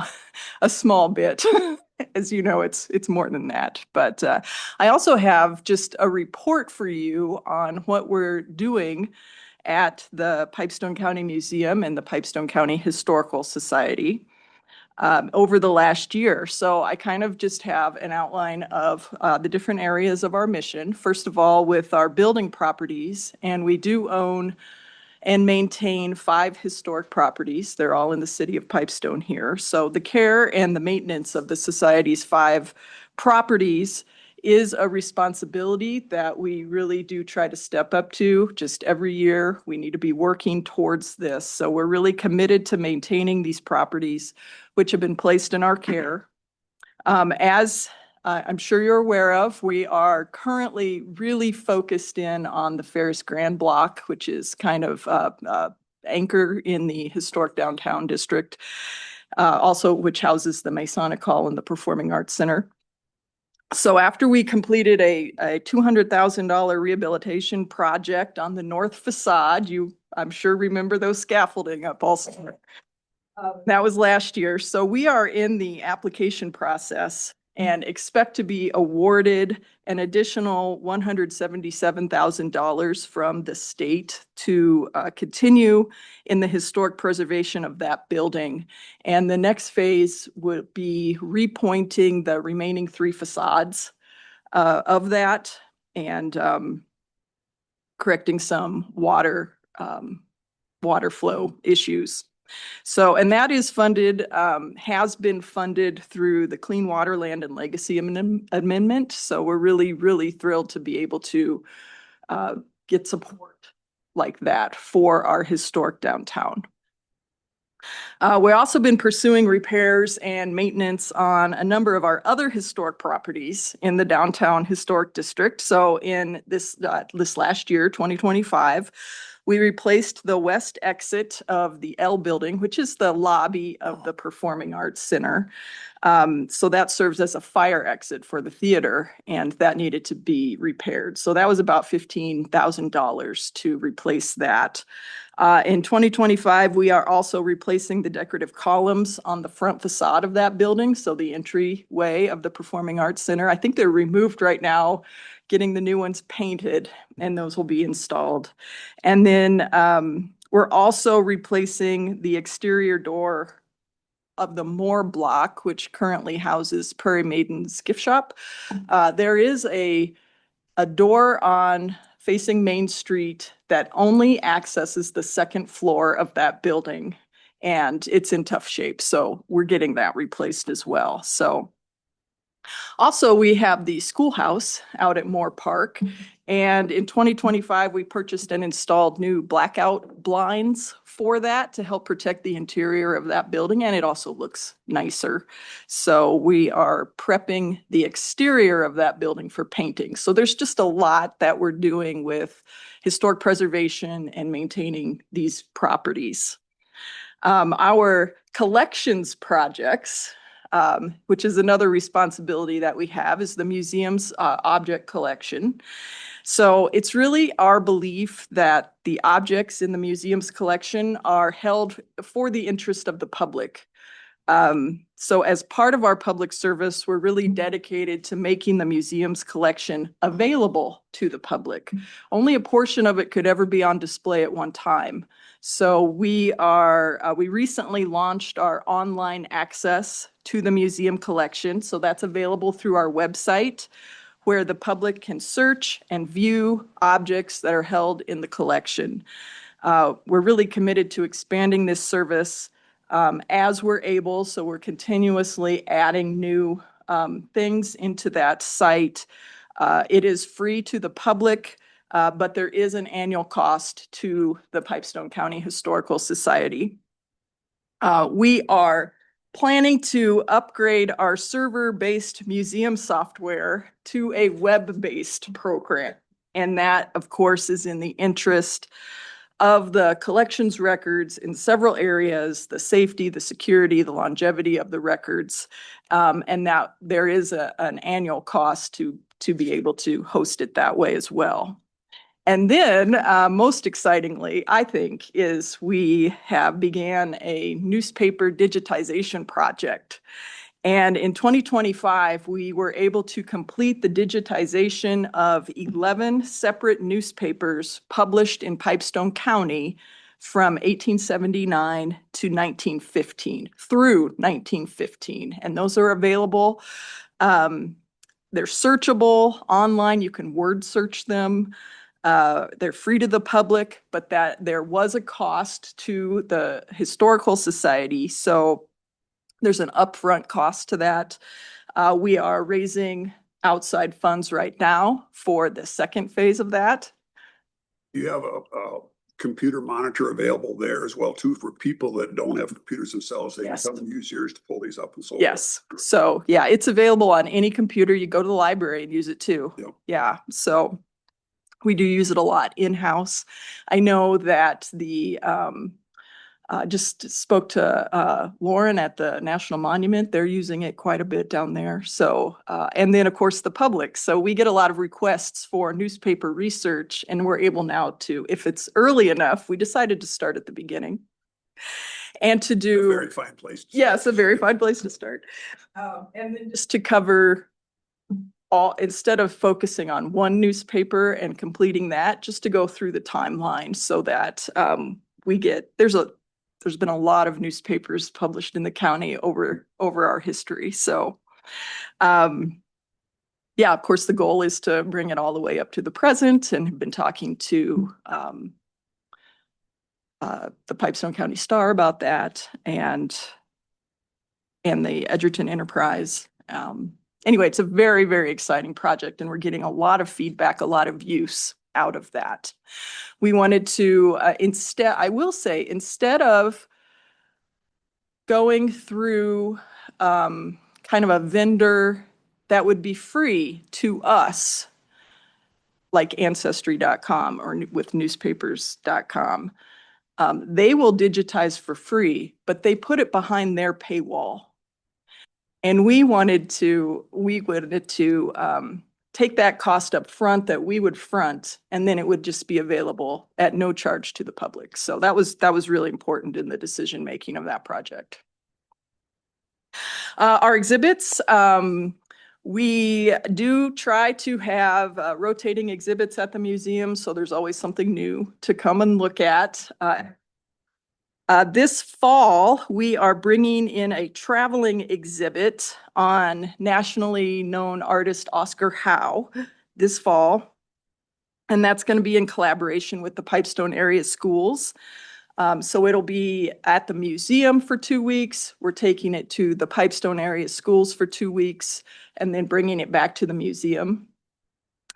bit. As you know, it's more than that. But I also have just a report for you on what we're doing at the Pipestone County Museum and the Pipestone County Historical Society over the last year. So I kind of just have an outline of the different areas of our mission. First of all, with our building properties, and we do own and maintain 5 historic properties. They're all in the city of Pipestone here. So the care and the maintenance of the society's 5 properties is a responsibility that we really do try to step up to. Just every year, we need to be working towards this. So we're really committed to maintaining these properties, which have been placed in our care. As I'm sure you're aware of, we are currently really focused in on the Ferris Grand Block, which is kind of anchor in the historic downtown district, also which houses the Masonic Hall and the Performing Arts Center. So after we completed a $200,000 rehabilitation project on the north facade, I'm sure remember those scaffolding up also. That was last year. So we are in the application process and expect to be awarded an additional $177,000 from the state to continue in the historic preservation of that building. And the next phase would be repointing the remaining 3 facades of that and correcting some water flow issues. So, and that is funded, has been funded through the Clean Water, Land and Legacy Amendment. So we're really, really thrilled to be able to get support like that for our historic downtown. We've also been pursuing repairs and maintenance on a number of our other historic properties in the downtown historic district. So in this last year, 2025, we replaced the west exit of the L building, which is the lobby of the Performing Arts Center. So that serves as a fire exit for the theater, and that needed to be repaired. So that was about $15,000 to replace that. In 2025, we are also replacing the decorative columns on the front facade of that building. So the entryway of the Performing Arts Center, I think they're removed right now, getting the new ones painted, and those will be installed. And then we're also replacing the exterior door of the Moore block, which currently houses Prairie Maiden's gift shop. There is a door on facing Main Street that only accesses the second floor of that building, and it's in tough shape. So we're getting that replaced as well. So also, we have the schoolhouse out at Moore Park. And in 2025, we purchased and installed new blackout blinds for that to help protect the interior of that building. And it also looks nicer. So we are prepping the exterior of that building for painting. So there's just a lot that we're doing with historic preservation and maintaining these properties. Our collections projects, which is another responsibility that we have, is the museum's object collection. So it's really our belief that the objects in the museum's collection are held for the interest of the public. So as part of our public service, we're really dedicated to making the museum's collection available to the public. Only a portion of it could ever be on display at one time. So we recently launched our online access to the museum collection. So that's available through our website, where the public can search and view objects that are held in the collection. We're really committed to expanding this service as we're able. So we're continuously adding new things into that site. It is free to the public, but there is an annual cost to the Pipestone County Historical Society. We are planning to upgrade our server-based museum software to a web-based program. And that, of course, is in the interest of the collections records in several areas, the safety, the security, the longevity of the records, and that there is an annual cost to be able to host it that way as well. And then, most excitingly, I think, is we have began a newspaper digitization project. And in 2025, we were able to complete the digitization of 11 separate newspapers published in Pipestone County from 1879 to 1915, through 1915. And those are available. They're searchable online. You can word search them. They're free to the public, but that there was a cost to the Historical Society. So there's an upfront cost to that. We are raising outside funds right now for the second phase of that. You have a computer monitor available there as well too for people that don't have computers themselves. They can Yes. come and use yours to pull these up and so forth. Yes. So yeah, it's available on any computer. You go to the library and use it too. Yep. Yeah. So we do use it a lot in-house. I know that just spoke to Lauren at the National Monument. They're using it quite a bit down there. So, and then of course the public. So we get a lot of requests for newspaper research, and we're able now to, if it's early enough, we decided to start at the beginning. And to do. A very fine place. Yes, a very fine place to start. And then just to cover all, instead of focusing on one newspaper and completing that, just to go through the timeline so that we get, there's been a lot of newspapers published in the county over our history. So, yeah, of course, the goal is to bring it all the way up to the present, and have been talking to the Pipestone County Star about that, and the Edgerton Enterprise. Anyway, it's a very, very exciting project, and we're getting a lot of feedback, a lot of use out of that. We wanted to, instead, I will say, instead of going through kind of a vendor that would be free to us, like Ancestry.com or with newspapers.com, they will digitize for free, but they put it behind their paywall. And we wanted to take that cost up front that we would front, and then it would just be available at no charge to the public. So that was really important in the decision making of that project. Our exhibits, we do try to have rotating exhibits at the museum, so there's always something new to come and look at. This fall, we are bringing in a traveling exhibit on nationally known artist Oscar Howe this fall. And that's going to be in collaboration with the Pipestone area schools. So it'll be at the museum for 2 weeks. We're taking it to the Pipestone area schools for 2 weeks, and then bringing it back to the museum.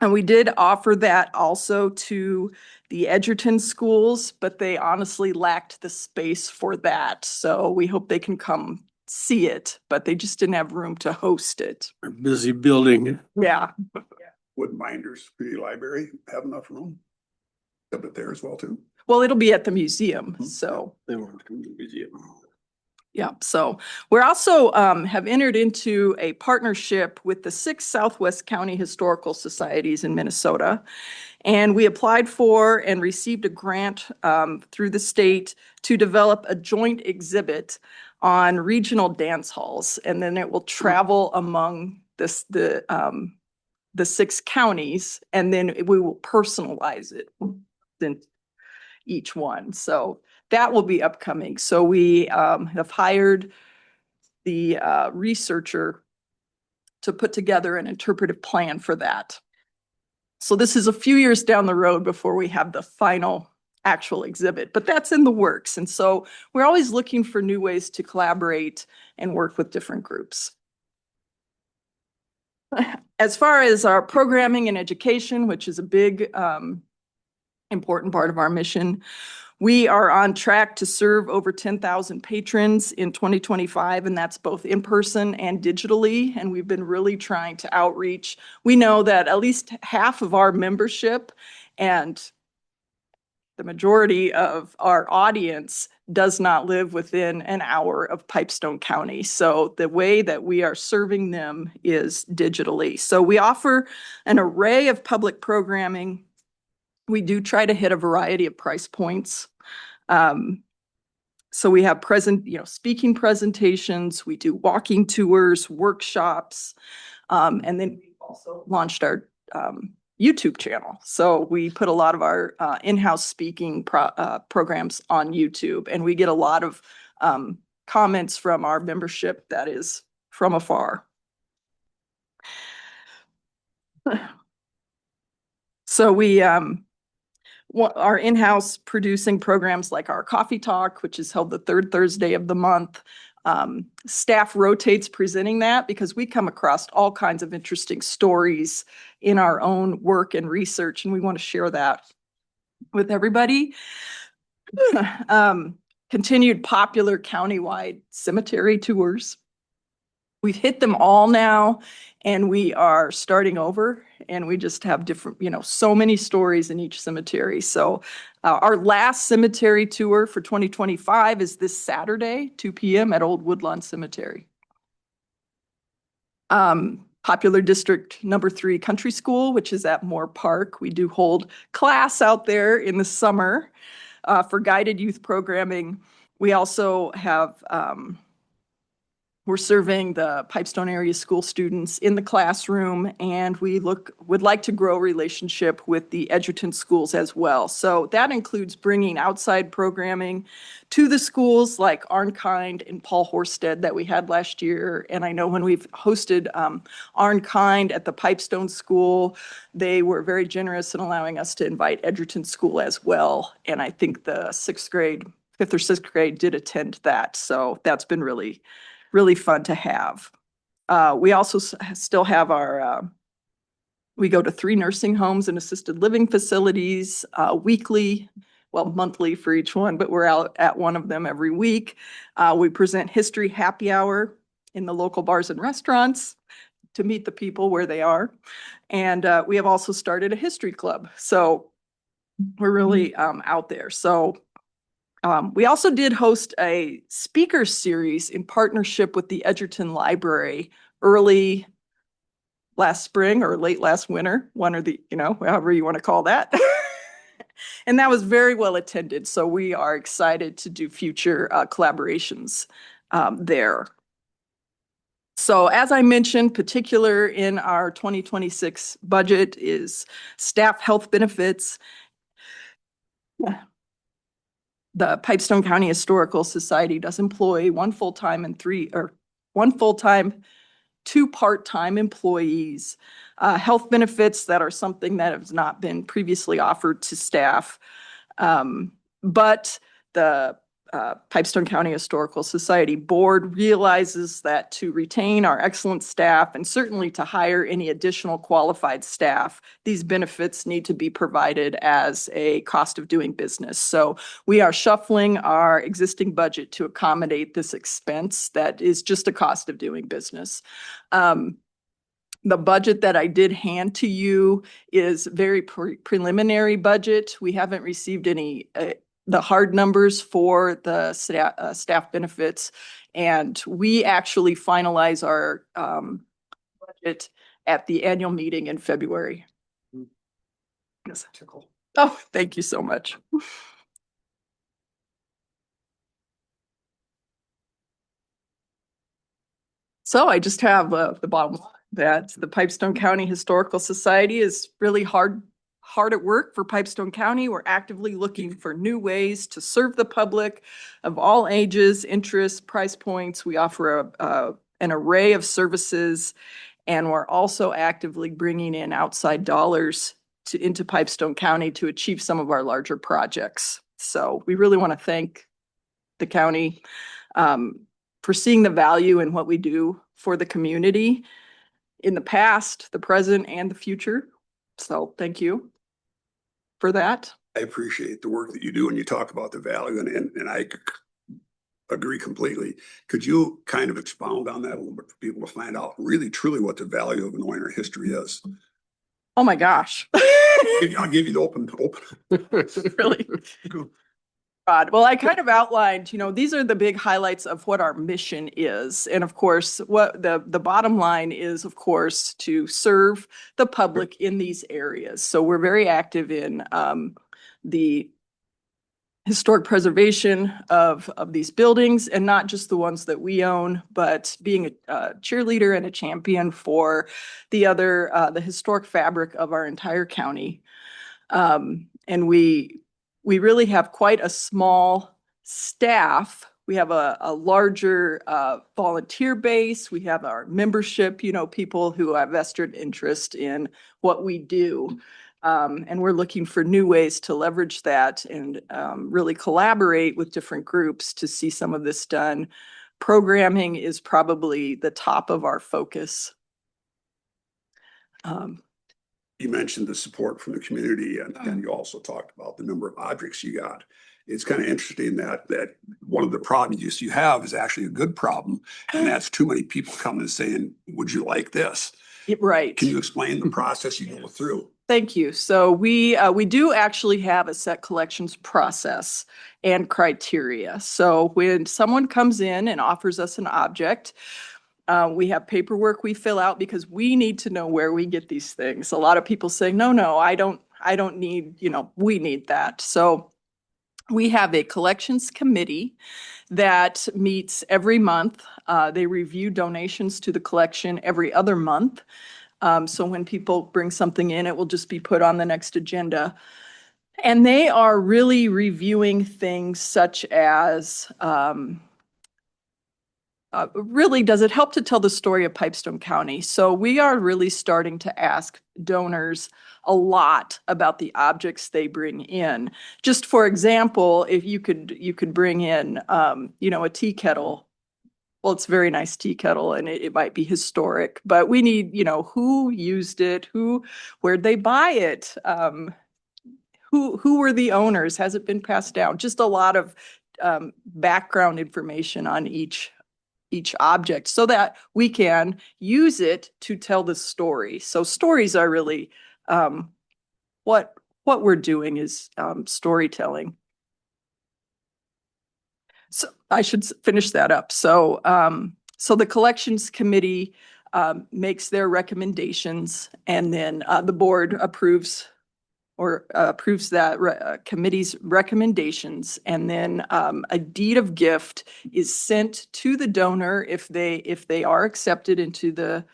And we did offer that also to the Edgerton schools, but they honestly lacked the space for that. So we hope they can come see it, but they just didn't have room to host it. We're busy building. Yeah. Would Minders Community Library have enough room? Have it there as well too? Well, it'll be at the museum, so. They weren't coming to the museum. Yeah, so we're also have entered into a partnership with the 6 Southwest County Historical Societies in Minnesota. And we applied for and received a grant through the state to develop a joint exhibit on regional dance halls. And then it will travel among the 6 counties, and then we will personalize it in each one. So that will be upcoming. So we have hired the researcher to put together an interpretive plan for that. So this is a few years down the road before we have the final actual exhibit, but that's in the works. And so we're always looking for new ways to collaborate and work with different groups. As far as our programming and education, which is a big, important part of our mission, we are on track to serve over 10,000 patrons in 2025, and that's both in person and digitally. And we've been really trying to outreach. We know that at least half of our membership and the majority of our audience does not live within an hour of Pipestone County. So the way that we are serving them is digitally. So we offer an array of public programming. We do try to hit a variety of price points. So we have speaking presentations, we do walking tours, workshops, and then we also launched our YouTube channel. So we put a lot of our in-house speaking programs on YouTube, and we get a lot of comments from our membership that is from afar. So we our in-house producing programs like our coffee talk, which is held the third Thursday of the month. Staff rotates presenting that because we come across all kinds of interesting stories in our own work and research, and we want to share that with everybody. Continued popular countywide cemetery tours. We've hit them all now, and we are starting over, and we just have different, so many stories in each cemetery. So our last cemetery tour for 2025 is this Saturday, 2 p.m. at Old Woodlawn Cemetery. Popular District number 3 Country School, which is at Moore Park. We do hold class out there in the summer for guided youth programming. We also have we're serving the Pipestone area school students in the classroom, and we would like to grow relationship with the Edgerton schools as well. So that includes bringing outside programming to the schools like Arnkind and Paul Horsted that we had last year. And I know when we've hosted Arnkind at the Pipestone school, they were very generous in allowing us to invite Edgerton school as well. And I think the 5th or 6th grade did attend that. So that's been really fun to have. We also still have we go to 3 nursing homes and assisted living facilities weekly, monthly for each one, but we're out at one of them every week. We present history happy hour in the local bars and restaurants to meet the people where they are. And we have also started a history club. So we're really out there. So we also did host a speaker series in partnership with the Edgerton Library early last spring or late last winter, one or the, however you want to call that. And that was very well attended. So we are excited to do future collaborations there. So as I mentioned, particular in our 2026 budget is staff health benefits. The Pipestone County Historical Society does employ 1 full-time and 1 full-time, 2 part-time employees. Health benefits that are something that has not been previously offered to staff. But the Pipestone County Historical Society Board realizes that to retain our excellent staff and certainly to hire any additional qualified staff, these benefits need to be provided as a cost of doing business. So we are shuffling our existing budget to accommodate this expense that is just a cost of doing business. The budget that I did hand to you is very preliminary budget. We haven't received any the hard numbers for the staff benefits. And we actually finalize our budget at the annual meeting in February. Yes. Oh, thank you so much. So I just have the bottom line that the Pipestone County Historical Society is really hard at work for Pipestone County. We're actively looking for new ways to serve the public of all ages, interests, price points. We offer an array of services, and we're also actively bringing in outside dollars into Pipestone County to achieve some of our larger projects. So we really want to thank the county for seeing the value in what we do for the community in the past, the present, and the future. So thank you for that. I appreciate the work that you do and you talk about the value and I agree completely. Could you kind of expound on that a little bit for people to find out really truly what the value of knowing our history is? Oh my gosh. I'll give you the open. Really? God. Well, I kind of outlined, these are the big highlights of what our mission is. And of course, what the bottom line is, of course, to serve the public in these areas. So we're very active in the historic preservation of these buildings, and not just the ones that we own, but being a cheerleader and a champion for the other, the historic fabric of our entire county. And we really have quite a small staff. We have a larger volunteer base. We have our membership, you know, people who have vested interest in what we do. And we're looking for new ways to leverage that and really collaborate with different groups to see some of this done. Programming is probably the top of our focus. You mentioned the support from the community and you also talked about the number of objects you got. It's kind of interesting that one of the problems you have is actually a good problem, and that's too many people coming and saying, would you like this? Right. Can you explain the process you go through? Thank you. So we do actually have a set collections process and criteria. So when someone comes in and offers us an object, we have paperwork we fill out because we need to know where we get these things. A lot of people say, no, I don't need, you know, we need that. So we have a collections committee that meets every month. They review donations to the collection every other month. So when people bring something in, it will just be put on the next agenda. And they are really reviewing things such as, really, does it help to tell the story of Pipestone County? So we are really starting to ask donors a lot about the objects they bring in. Just for example, if you could bring in, you know, a tea kettle. Well, it's a very nice tea kettle and it might be historic, but we need, you know, who used it, where'd they buy it? Who were the owners? Has it been passed down? Just a lot of background information on each object so that we can use it to tell the story. So stories are really what we're doing is storytelling. So I should finish that up. So so the collections committee makes their recommendations, and then the board approves that committee's recommendations, and then a deed of gift is sent to the donor if they are accepted into the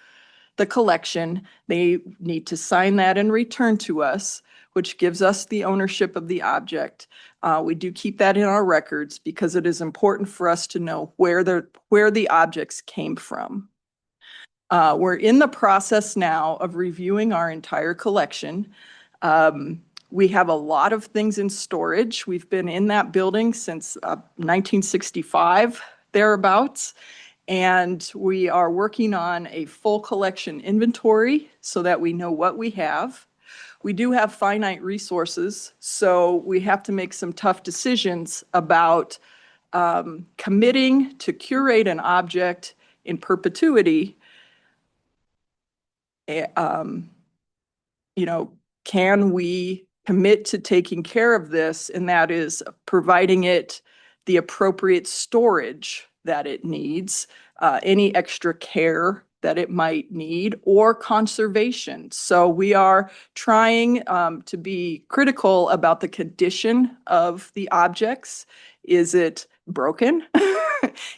collection. They need to sign that and return to us, which gives us the ownership of the object. We do keep that in our records because it is important for us to know where the objects came from. We're in the process now of reviewing our entire collection. We have a lot of things in storage. We've been in that building since 1965, thereabouts. And we are working on a full collection inventory so that we know what we have. We do have finite resources, so we have to make some tough decisions about committing to curate an object in perpetuity. You know, can we commit to taking care of this? And that is providing it the appropriate storage that it needs, any extra care that it might need, or conservation. So we are trying to be critical about the condition of the objects. Is it broken?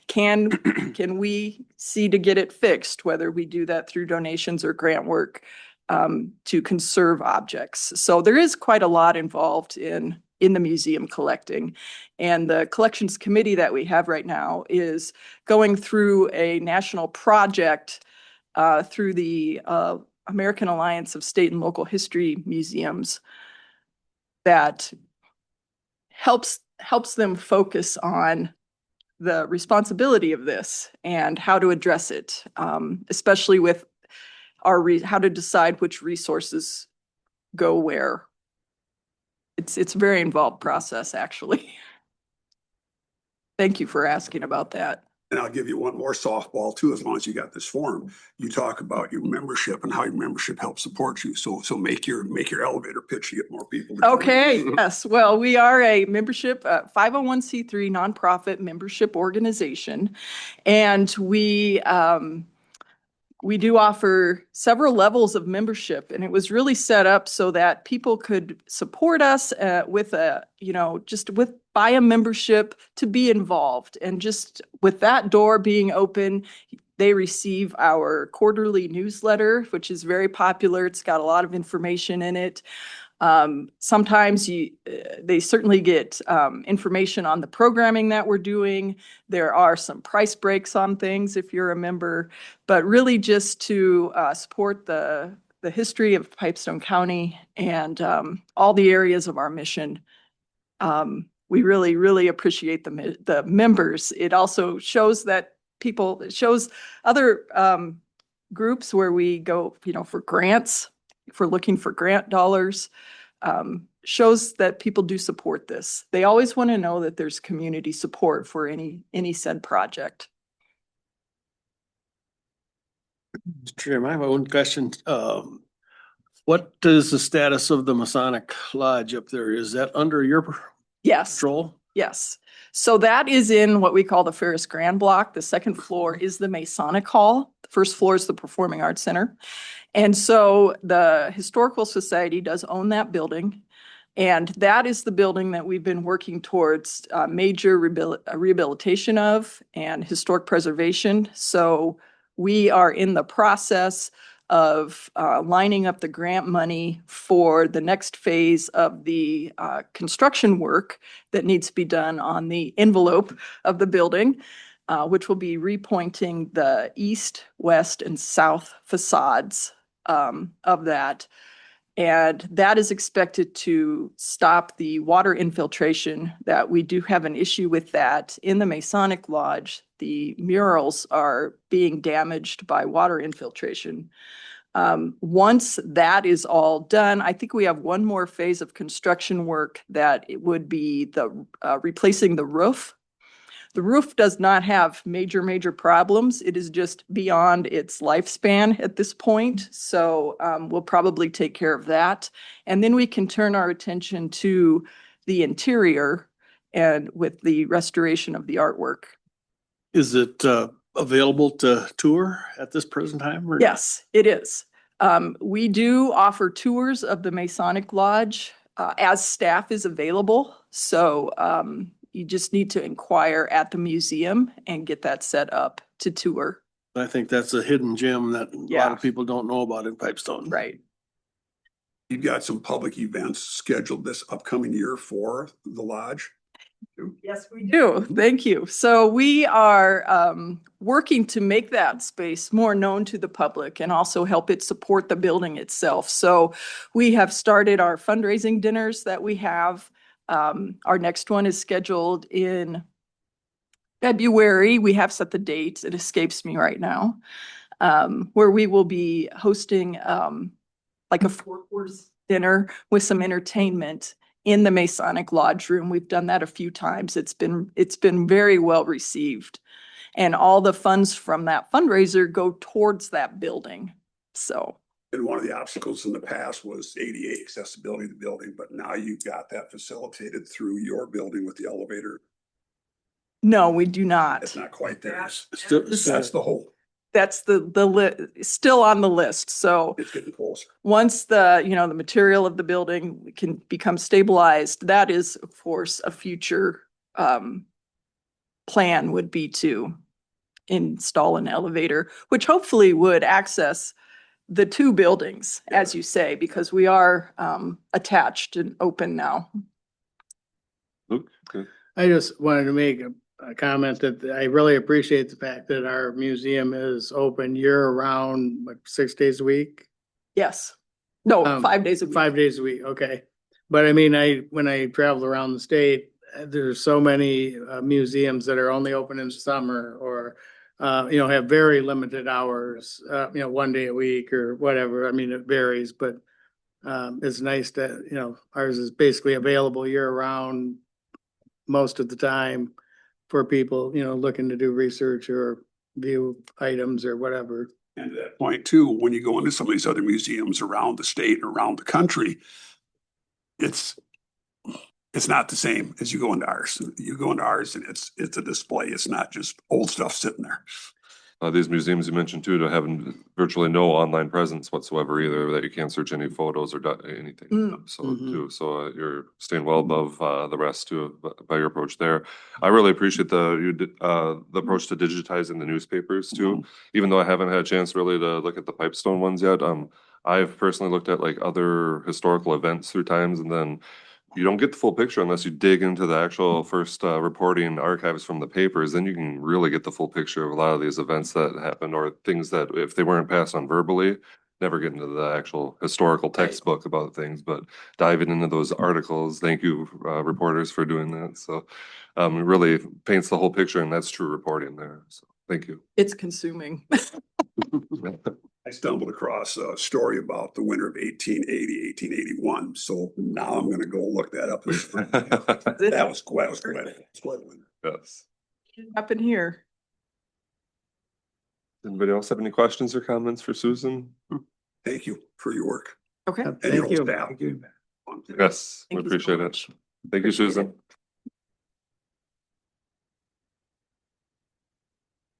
Can we see to get it fixed, whether we do that through donations or grant work to conserve objects? So there is quite a lot involved in the museum collecting. And the collections committee that we have right now is going through a national project through the American Alliance of State and Local History Museums that helps them focus on the responsibility of this and how to address it, especially with how to decide which resources go where. It's a very involved process, actually. Thank you for asking about that. And I'll give you one more softball too, as long as you got this form. You talk about your membership and how your membership helps support you. So make your elevator pitch to get more people to join. Okay, yes. Well, we are a membership, 501c3 nonprofit membership organization, and we do offer several levels of membership, and it was really set up so that people could support us with just with buy a membership to be involved. And just with that door being open, they receive our quarterly newsletter, which is very popular. It's got a lot of information in it. Sometimes they certainly get information on the programming that we're doing. There are some price breaks on things if you're a member, but really just to support the history of Pipestone County and all the areas of our mission. We really, really appreciate the members. It also shows that it shows other groups where we go, for grants, if we're looking for grant dollars, shows that people do support this. They always want to know that there's community support for any said project. Mr. Chairman, I have one question. What is the status of the Masonic Lodge up there? Is that under your Yes. control? Yes. So that is in what we call the Ferris Grand Block. The second floor is the Masonic Hall. The first floor is the Performing Arts Center. And so the Historical Society does own that building. And that is the building that we've been working towards major rehabilitation of and historic preservation. So we are in the process of lining up the grant money for the next phase of the construction work that needs to be done on the envelope of the building, which will be repointing the east, west, and south facades of that. And that is expected to stop the water infiltration that we do have an issue with that in the Masonic Lodge. The murals are being damaged by water infiltration. Once that is all done, I think we have one more phase of construction work that it would be the replacing the roof. The roof does not have major problems. It is just beyond its lifespan at this point. So we'll probably take care of that. And then we can turn our attention to the interior and with the restoration of the artwork. Is it available to tour at this present time? Or Yes, it is. We do offer tours of the Masonic Lodge as staff is available. So you just need to inquire at the museum and get that set up to tour. I think that's a hidden gem that a lot Yeah. of people don't know about in Pipestone. Right. You've got some public events scheduled this upcoming year for the lodge. Yes, we do. Thank you. So we are working to make that space more known to the public and also help it support the building itself. So we have started our fundraising dinners that we have. Our next one is scheduled in February. We have set the date. It escapes me right now. Where we will be hosting like a 4-course dinner with some entertainment in the Masonic Lodge room. We've done that a few times. It's been very well received. And all the funds from that fundraiser go towards that building. So. And one of the obstacles in the past was ADA accessibility of the building, but now you've got that facilitated through your building with the elevator. No, we do not. It's not quite there. Still- That's the whole, That's still on the list. So it's getting closer. once the material of the building can become stabilized, that is, of course, a future plan would be to install an elevator, which hopefully would access the two buildings, as you say, because we are attached and open now. Luke? Okay. I just wanted to make a comment that I really appreciate the fact that our museum is open year-round, like 6 days a week. Yes. No, 5 days a week. 5 days a week, okay. But I mean, when I travel around the state, there's so many museums that are only open in summer or have very limited hours, 1 day a week or whatever. I mean, it varies, but it's nice that, ours is basically available year-round most of the time for people, looking to do research or view items or whatever. And at that point too, when you go into some of these other museums around the state, around the country, it's not the same as you go into ours. You go into ours and it's a display. It's not just old stuff sitting there. these museums you mentioned too, to having virtually no online presence whatsoever either, that you can't search any photos or anything. So too, so you're staying well above the rest too by your approach there. I really appreciate the approach to digitizing the newspapers too, even though I haven't had a chance really to look at the Pipestone ones yet. I've personally looked at like other historical events through times, and then you don't get the full picture unless you dig into the actual first reporting archives from the papers. Then you can really get the full picture of a lot of these events that happened, or things that if they weren't passed on verbally, never get into the actual historical textbook about things. But diving into those articles, thank you reporters for doing that. So it really paints the whole picture, and that's true reporting there. So thank you. It's consuming. I stumbled across a story about the winter of 1880, 1881. So now I'm gonna go look that up. That was quite a winter. Yes. Up in here. Anybody else have any questions or comments for Susan? Thank you for your work. Okay. And your Thank you. staff. Yes, we Thank you so appreciate it. much. Thank you, Susan.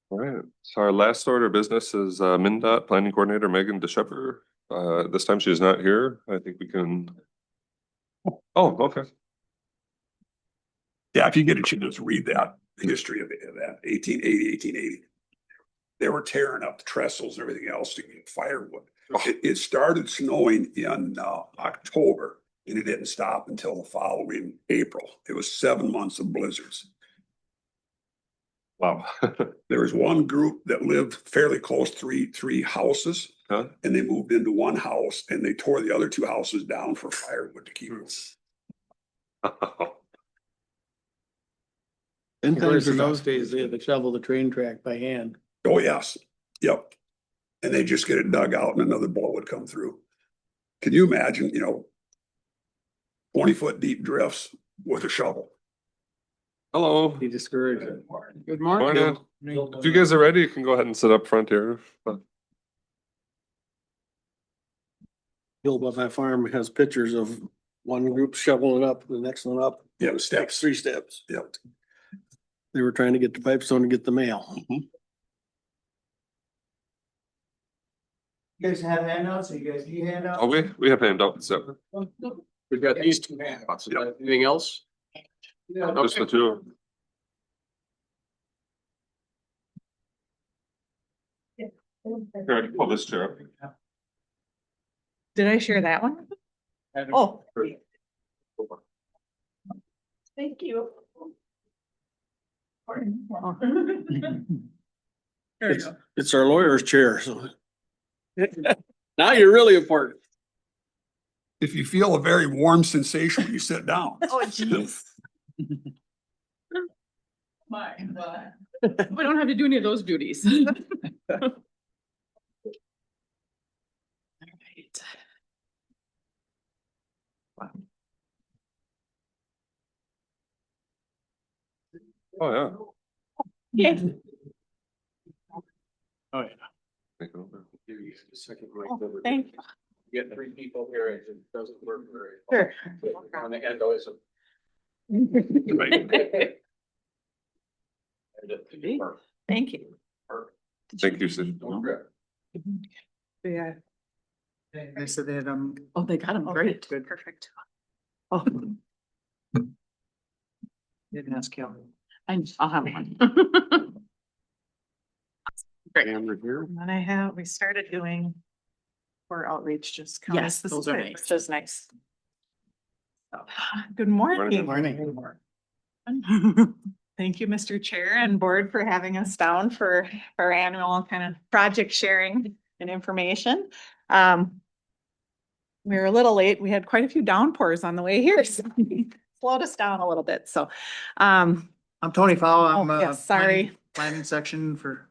All right, so our last order of business is MnDOT Planning Coordinator Megan DeShepper. This time she is not here. I think we can. Oh, okay. Yeah, if you get a chance to read that, the history of that 1880. They were tearing up the trestles and everything else to get firewood. It started snowing in October, and it didn't stop until the following April. It was 7 months of blizzards. Wow. There was one group that lived fairly close, three houses, Huh? and they moved into one house and they tore the other two houses down for firewood to keep it. Of course, in those days, they had to shovel the train track by hand. Oh, yes. Yep. And they just get it dug out and another bolt would come through. Can you imagine, 20-foot deep drifts with a shovel? Hello. Be discouraged. Good Morning. If you guys are ready, you can go ahead and sit up front here. Hill above my farm has pictures of one group shoveling up, the next one up. Yeah, the steps. 3 steps. Yep. They were trying to get to Pipestone to get the mail. You guys have handouts? You guys need handouts? Oh, we have handouts. So We've got these two handouts. Anything else? just the two. Here, I can pull this chair up. Did I share that one? Oh. Thank you. It's our lawyer's chair, so. Now you're really important. If you feel a very warm sensation when you sit down. Oh, jeez. My, we don't have to do any of those duties. All right. Oh, yeah. Yeah. Oh, yeah. Take it over. Give you a second. Oh, thank you. You get 3 people here, it doesn't work very. Sure. On the end, always. Thank you. Thank you, Susan. Yeah. They said they had, Oh, they got them. Great. good. Perfect. Oh, Didn't ask Kelly. I'll have one. Great. Camera here. And then we started doing for outreach, just county Yes, those are specific, nice. which is nice. Good morning. Morning. Thank you, Mr. Chair and Board, for having us down for our annual kind of project sharing and information. We were a little late. We had quite a few downpours on the way here, so slowed us down a little bit. So, I'm Tony Fowle. I'm, yes, sorry. planning section for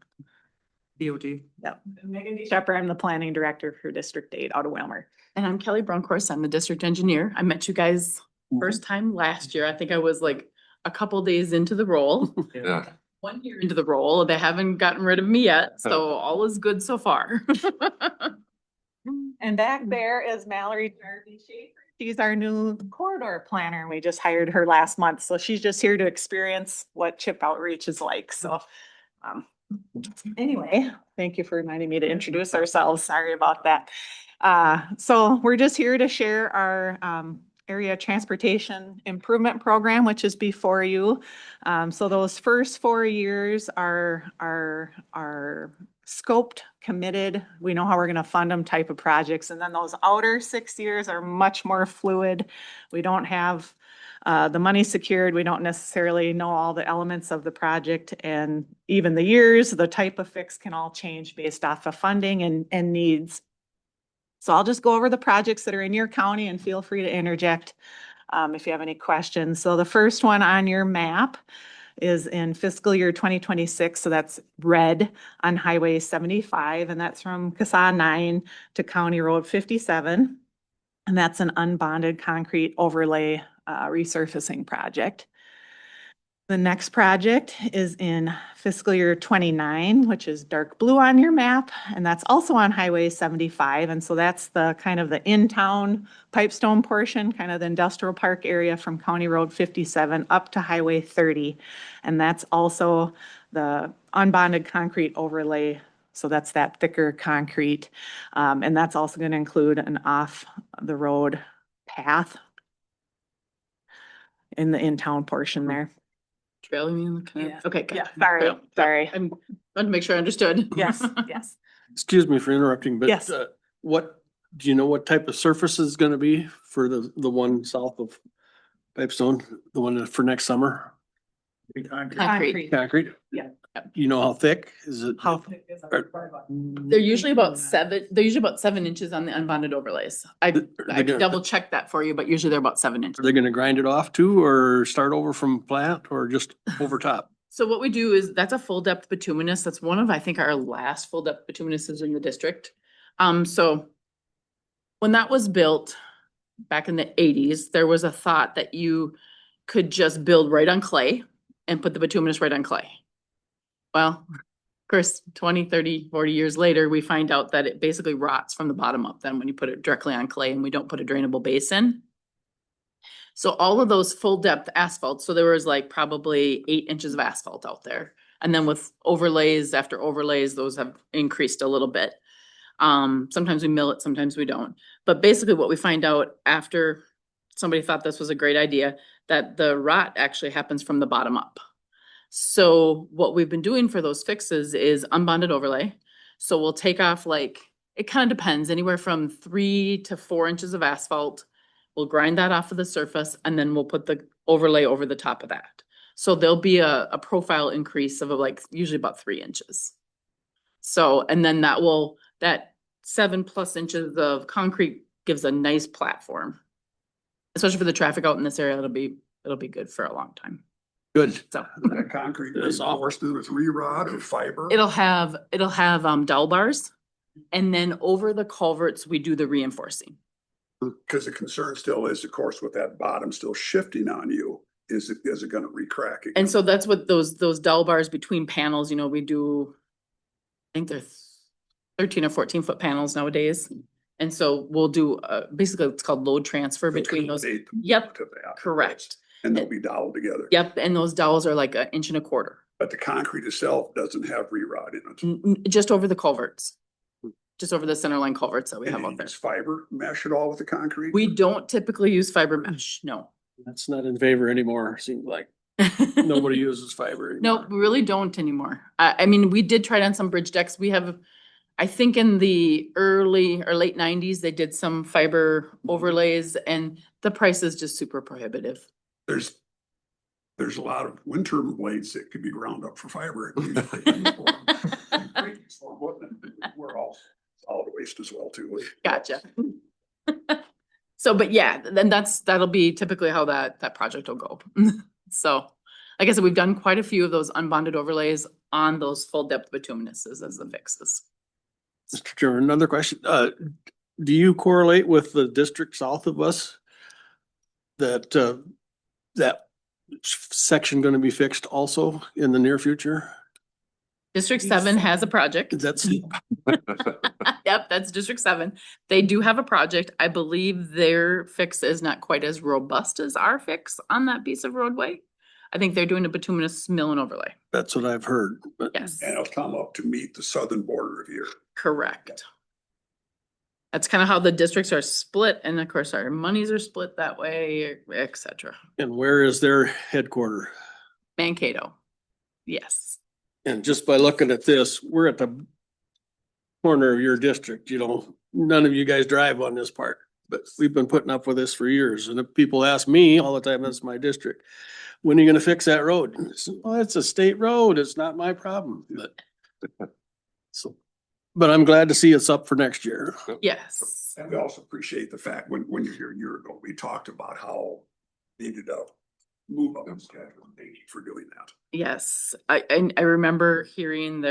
DOT. Yep. Megan DeShepper, I'm the planning director for District 8 out of Wilmer. And I'm Kelly Bronkhorst. I'm the district engineer. I met you guys first time last year. I think I was like a couple days into the role. Yeah. 1 year into the role. They haven't gotten rid of me yet, so all is good so far. And back there is Mallory Darby Schaefer. She's our new corridor planner. We just hired her last month. So she's just here to experience what CHIP outreach is like. So Anyway, thank you for reminding me to introduce ourselves. Sorry about that. So we're just here to share our area transportation improvement program, which is before you. So those first 4 years are scoped, committed. We know how we're gonna fund them type of projects. And then those outer 6 years are much more fluid. We don't have the money secured. We don't necessarily know all the elements of the project, and even the years, the type of fix can all change based off of funding and needs. So I'll just go over the projects that are in your county and feel free to interject if you have any questions. So the first one on your map is in fiscal year 2026. So that's red on Highway 75, and that's from CASA 9 to County Road 57. And that's an unbonded concrete overlay resurfacing project. The next project is in fiscal year 29, which is dark blue on your map, and that's also on Highway 75. And so that's the kind of the in-town Pipestone portion, kind of the industrial park area from County Road 57 up to Highway 30. And that's also the unbonded concrete overlay. So that's that thicker concrete. And that's also going to include an off-the-road path in the in-town portion there. Trail, you mean? Yeah. Okay. Yeah, gotcha. sorry, Trail. sorry. I wanted to make sure I understood. Yes, yes. Excuse me for interrupting, but Yes. What, do you know what type of surface is gonna be for the one south of Pipestone, the one for next summer? Concrete. Concrete? Yeah. You know how thick? Is it? How? They're usually about 7 inches on the unbonded overlays. I They're gonna- double checked that for you, but usually they're about 7 inches. Are they gonna grind it off too, or start over from flat, or just over top? So what we do is, that's a full depth bituminous. That's one of, I think, our last full depth bituminuses in the district. So when that was built back in the 80s, there was a thought that you could just build right on clay and put the bituminous right on clay. Well, of course, 20, 30, 40 years later, we find out that it basically rots from the bottom up then when you put it directly on clay and we don't put a drainable base in. So all of those full depth asphalt, so there was like probably 8 inches of asphalt out there. And then with overlays after overlays, those have increased a little bit. Sometimes we mill it, sometimes we don't. But basically what we find out after somebody thought this was a great idea, that the rot actually happens from the bottom up. So what we've been doing for those fixes is unbonded overlay. So we'll take off it kind of depends, anywhere from 3 to 4 inches of asphalt. We'll grind that off of the surface and then we'll put the overlay over the top of that. So there'll be a profile increase of usually about 3 inches. So, and then that 7+ inches of concrete gives a nice platform. Especially for the traffic out in this area, it'll be good for a long time. Good. So That concrete is reinforced with re-rod or fiber. it'll have dowel bars, and then over the culverts, we do the reinforcing. Because the concern still is, of course, with that bottom still shifting on you, is it gonna re-crack again? And so that's what those dowel bars between panels, we do, I think they're 13 or 14 foot panels nowadays. And so we'll do, basically it's called load transfer between those. Yep, To that. correct. And they'll be doweled together. Yep, and those dowels are like 1.25 inches. But the concrete itself doesn't have re-rod in it. Just over the culverts. Just over the center line culverts that we have And out you there. use fiber mesh it all with the concrete? We don't typically use fiber mesh, no. That's not in favor anymore, seems like. Nobody uses fiber No, anymore. we really don't anymore. I mean, we did try it on some bridge decks. We have, I think in the early or late 90s, they did some fiber overlays and the price is just super prohibitive. There's a lot of wind turbine blades that could be ground up for fiber. We're all solid waste as well too. Gotcha. So, but yeah, then that'll be typically how that project will go. So, like I said, we've done quite a few of those unbonded overlays on those full depth bituminuses as the fixes. Mr. Chairman, another question. Do you correlate with the district south of us? That section gonna be fixed also in the near future? District 7 has a project. That's, Yep, that's District 7. They do have a project. I believe their fix is not quite as robust as our fix on that piece of roadway. I think they're doing a bituminous mill and overlay. That's what I've heard, but Yes, And it'll come up to meet the southern border of here. correct. That's kind of how the districts are split, and of course our monies are split that way, et cetera. and where is their headquarter? Mankato. Yes. And just by looking at this, we're at the corner of your district, you know, none of you guys drive on this part, but we've been putting up with this for years. And if people ask me all the time, that's my district. When are you gonna fix that road? And I said, well, it's a state road. It's not my problem, but. So, but I'm glad to see it's up for next year. Yes. And we also appreciate the fact when you're here a year ago, we talked about how needed to move up in schedule. Thank you for doing that. Yes. I remember hearing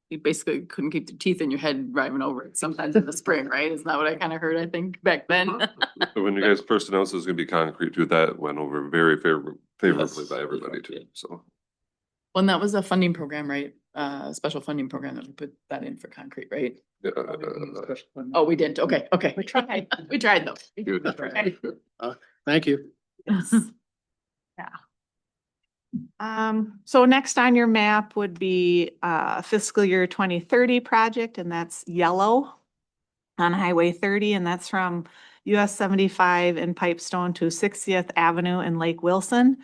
you basically couldn't keep the teeth in your head driving over it sometimes in the spring, right? Isn't that what I kind of heard, I think, back then? But when you guys first announced it was gonna be concrete too, that went over very favorably Yes. by everybody too, so. Well, and that was a funding program, right? Special funding program that we put that in for concrete, right? Yeah, Oh, we didn't. Okay, okay. We tried. We tried though. Good. We tried. Thank you. Yes. So next on your map would be fiscal year 2030 project, and that's yellow on Highway 30, and that's from US 75 in Pipestone to 60th Avenue in Lake Wilson.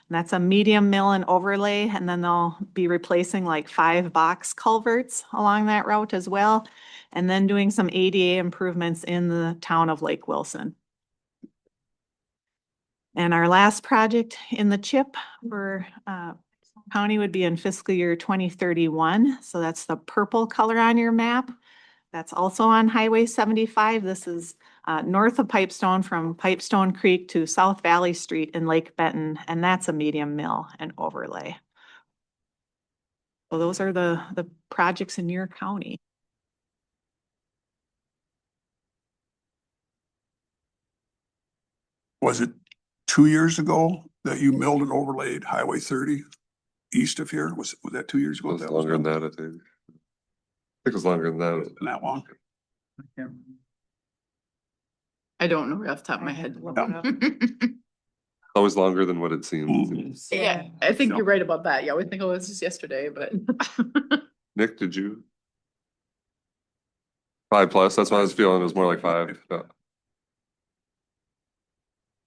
And that's a medium mill and overlay, and then they'll be replacing like 5 box culverts along that route as well, and then doing some ADA improvements in the town of Lake Wilson. And our last project in the CHIP for county would be in fiscal year 2031. So that's the purple color on your map. That's also on Highway 75. This is north of Pipestone from Pipestone Creek to South Valley Street in Lake Benton, and that's a medium mill and overlay. So those are the projects in your county. Was it 2 years ago that you milled and overlaid Highway 30 east of here? Was that 2 years it ago? was longer than that, I think. I think it was longer than that. Been that long? I don't know off the top of my head. Always longer than what it seems. Yeah, I think you're right about that. Yeah, we think it was just yesterday, but. Nick, did you? 5+, that's what I was feeling, it was more like 5. Yeah.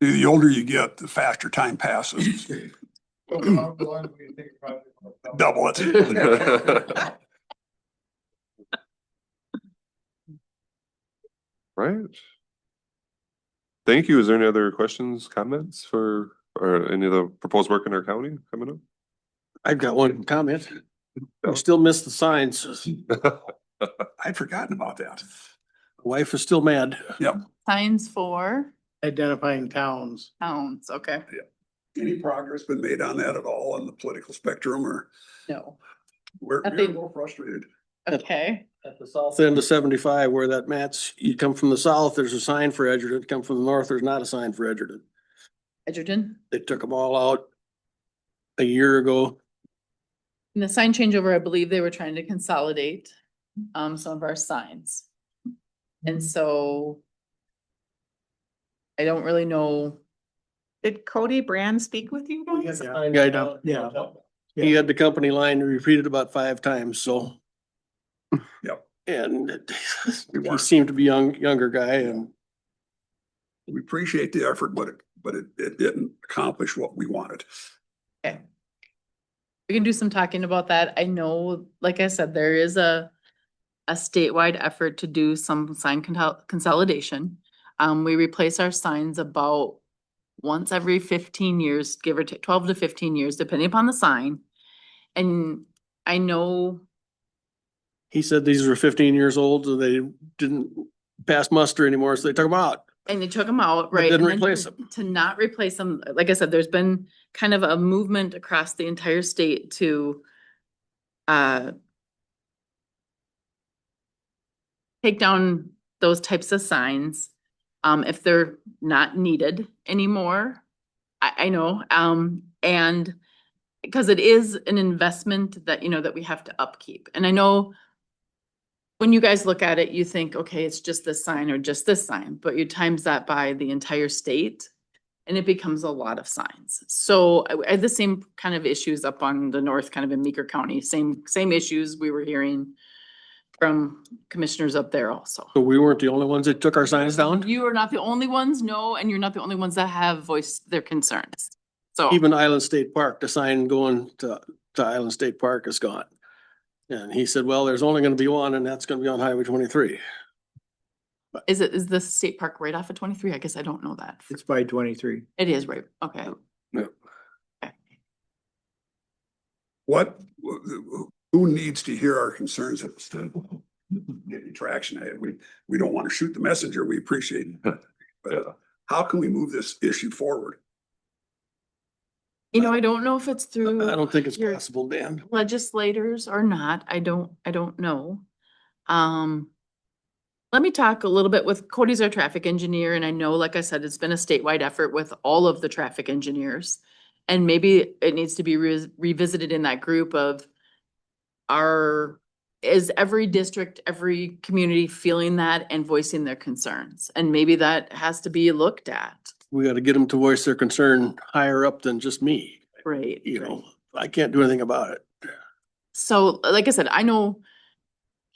The older you get, the faster time passes. Double it. Right. Thank you. Is there any other questions, comments or any of the proposed work in our county coming up? I've got one comment. I still miss the signs. I'd forgotten about that. Wife is still mad. Yep. Signs for Identifying towns. towns, okay. Any progress been made on that at all on the political spectrum or No. we're a Nothing. little frustrated? Okay. At the south end of 75, where that Matt's, you come from the south, there's a sign for Edgerton. Come from the north, there's not a sign for Edgerton. Edgerton. They took them all out a year ago. In the sign changeover, I believe they were trying to consolidate some of our signs. And so I don't really know. Did Cody Brand speak with you guys? Sign guy down. Yeah. He had the company line repeated about 5 times, so. Yep. And he seemed to be younger guy and We appreciate the effort, but it didn't accomplish what we wanted. Okay. We can do some talking about that. I know, like I said, there is a statewide effort to do some sign consolidation. We replace our signs about once every 15 years, give or take 12 to 15 years, depending upon the sign. And I know, he said these were 15 years old, so they didn't pass muster anymore, so they took them out. and they took them out, But right? didn't and then replace to- 'em. To not replace them, like I said, there's been kind of a movement across the entire state to take down those types of signs, if they're not needed anymore. I know, and because it is an investment that, that we have to upkeep. And I know when you guys look at it, you think, okay, it's just this sign or just this sign, but you times that by the entire state. and it becomes a lot of signs. So I had the same kind of issues up on the north, kind of in Meeker County, same issues we were hearing from commissioners up there also. So we weren't the only ones that took our signs down? You are not the only ones, no, and you're not the only ones that have voiced their concerns. So. Even Island State Park, the sign going to Island State Park is gone. And he said, well, there's only gonna be one, and that's gonna be on Highway 23. Is the state park right off of 23? I guess I don't know that. It's by 23. It is right, okay. What, who needs to hear our concerns instead of getting traction? We don't want to shoot the messenger. We appreciate it. But how can we move this issue forward? You know, I don't know if it's through I don't think it's your possible, Dan. legislators or not. I don't know. Let me talk a little bit with Cody's our traffic engineer, and I know, like I said, it's been a statewide effort with all of the traffic engineers. And maybe it needs to be revisited in that group of is every district, every community feeling that and voicing their concerns? And maybe that has to be looked at. We gotta get them to voice their concern higher up than just me. Right. You know, I can't do anything about it. So, like I said, I know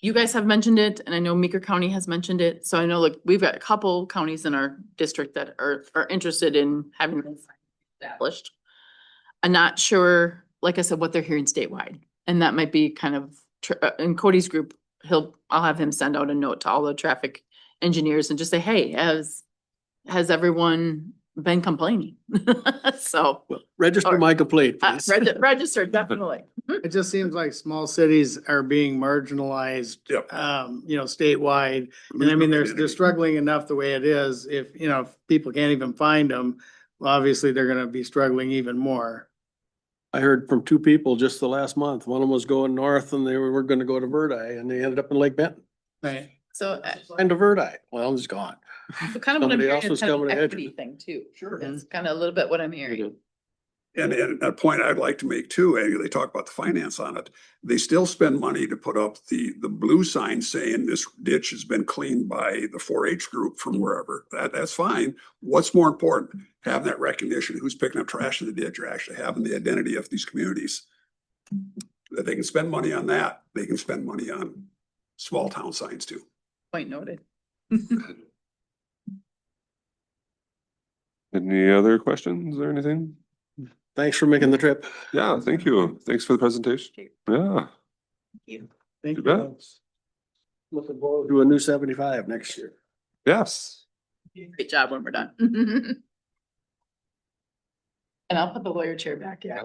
you guys have mentioned it, and I know Meeker County has mentioned it. So I know, like, we've got a couple counties in our district that are interested in having this established. I'm not sure, like I said, what they're hearing statewide, and that might be kind of in Cody's group. I'll have him send out a note to all the traffic engineers and just say, hey, has everyone been complaining? So. Well, register my complaint, please. Register, definitely. It just seems like small cities are being marginalized, Yep. Statewide. And I mean, they're struggling enough the way it is. If people can't even find them, well, obviously they're gonna be struggling even more. I heard from two people just the last month. One of them was going north and they were gonna go to Verdi and they ended up in Lake Benton. Right. So, And to Verdi. Well, it's gone. so kind of what I'm Somebody hearing else is was kind of coming an to equity Edgewood. thing too. Sure. That's kind of a little bit what I'm hearing. And a point I'd like to make too, they talk about the finance on it. They still spend money to put up the blue sign saying this ditch has been cleaned by the 4-H group from wherever. That's fine. What's more important? Having that recognition, who's picking up trash in the ditch, or actually having the identity of these communities. That they can spend money on that. They can spend money on small town signs too. Point noted. Any other questions or anything? Thanks for making the trip. Yeah, thank you. Thanks for the presentation. Yeah. Thank You bet. you. Looking forward to a new 75 next year. Yes. Great job when we're done. And I'll put the lawyer chair back, yeah.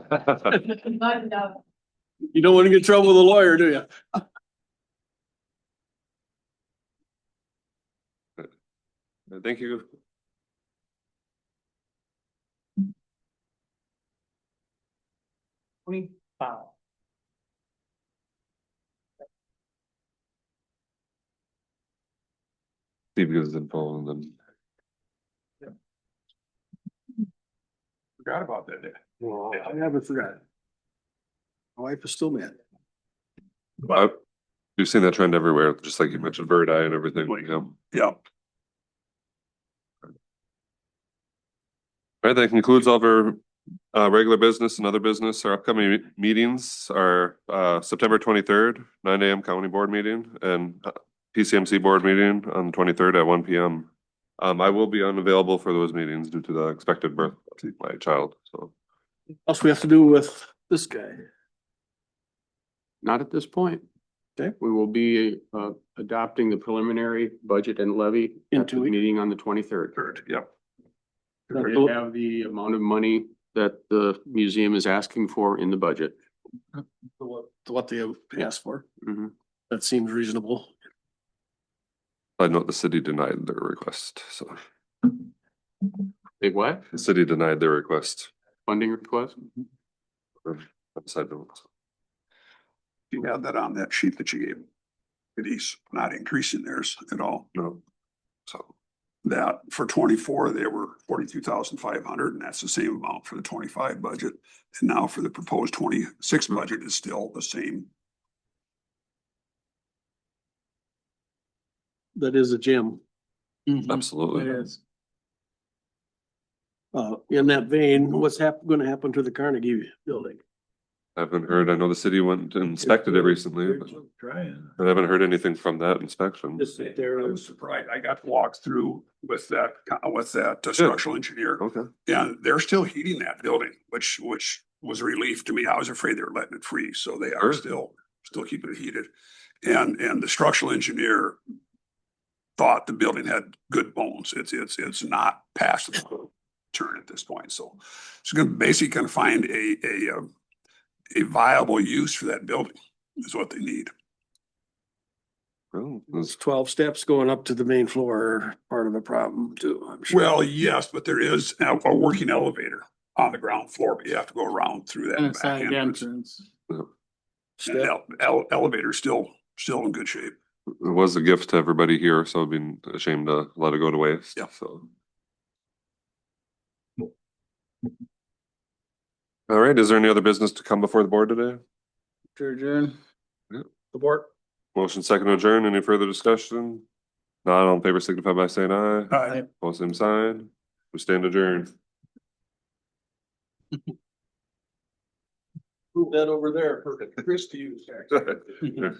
You don't want to get in trouble with a lawyer, do you? Thank you. Wow. Steve gives info and then. Forgot about that day. Well, I haven't forgotten. My wife is still mad. You've seen that trend everywhere, just like you mentioned, Verdi and everything. Yeah. Yeah. All right, that concludes all of our regular business and other business. Our upcoming meetings are September 23rd, 9 a.m. county board meeting and PCMC board meeting on the 23rd at 1 p.m. I will be unavailable for those meetings due to the expected birth of my child. So What else we have to do with this guy? Not at this point. Okay. We will be adopting the preliminary budget and levy In at 2 the weeks? meeting on the 23rd. Yep. We have the amount of money that the museum is asking for in the budget. What they have asked for. Mhm. That seems reasonable. I know the city denied their request. So Big what? the city denied their request. Funding request? Side note. You have that on that sheet that you gave. Cities not increasing theirs at all. No. So That for 24, they were 42,500, and that's the same amount for the 25 budget. And now for the proposed 26 budget is still the same. That is a gym. absolutely. It is. In that vein, what's gonna happen to the Carnegie building? Haven't heard. I know the city went and inspected it recently, but Trying. I haven't heard anything from that inspection. Just sit there. I was surprised. I got to walk through with that structural engineer. Okay. And they're still heating that building, which was a relief to me. I was afraid they were letting it freeze, so they are Sure. still keeping it heated. And the structural engineer thought the building had good bones. It's not past the turn at this point, so it's gonna find a viable use for that building is what they need. Well, Those 12 steps going up to the main floor are part of the problem too, I'm sure. Well, yes, but there is a working elevator on the ground floor, but you have to go around through that And a back side entrance. entrance. And elevator's still in good shape. it was a gift to everybody here, so I'd be ashamed to let it go to waste. Yeah. So. All right, is there any other business to come before the board today? To adjourn. Support. Motion second to adjourn. Any further discussion? Not all in favor signify by saying aye. Aye. Both same sign. We stand adjourned. Move that over there for Chris to use. Yeah.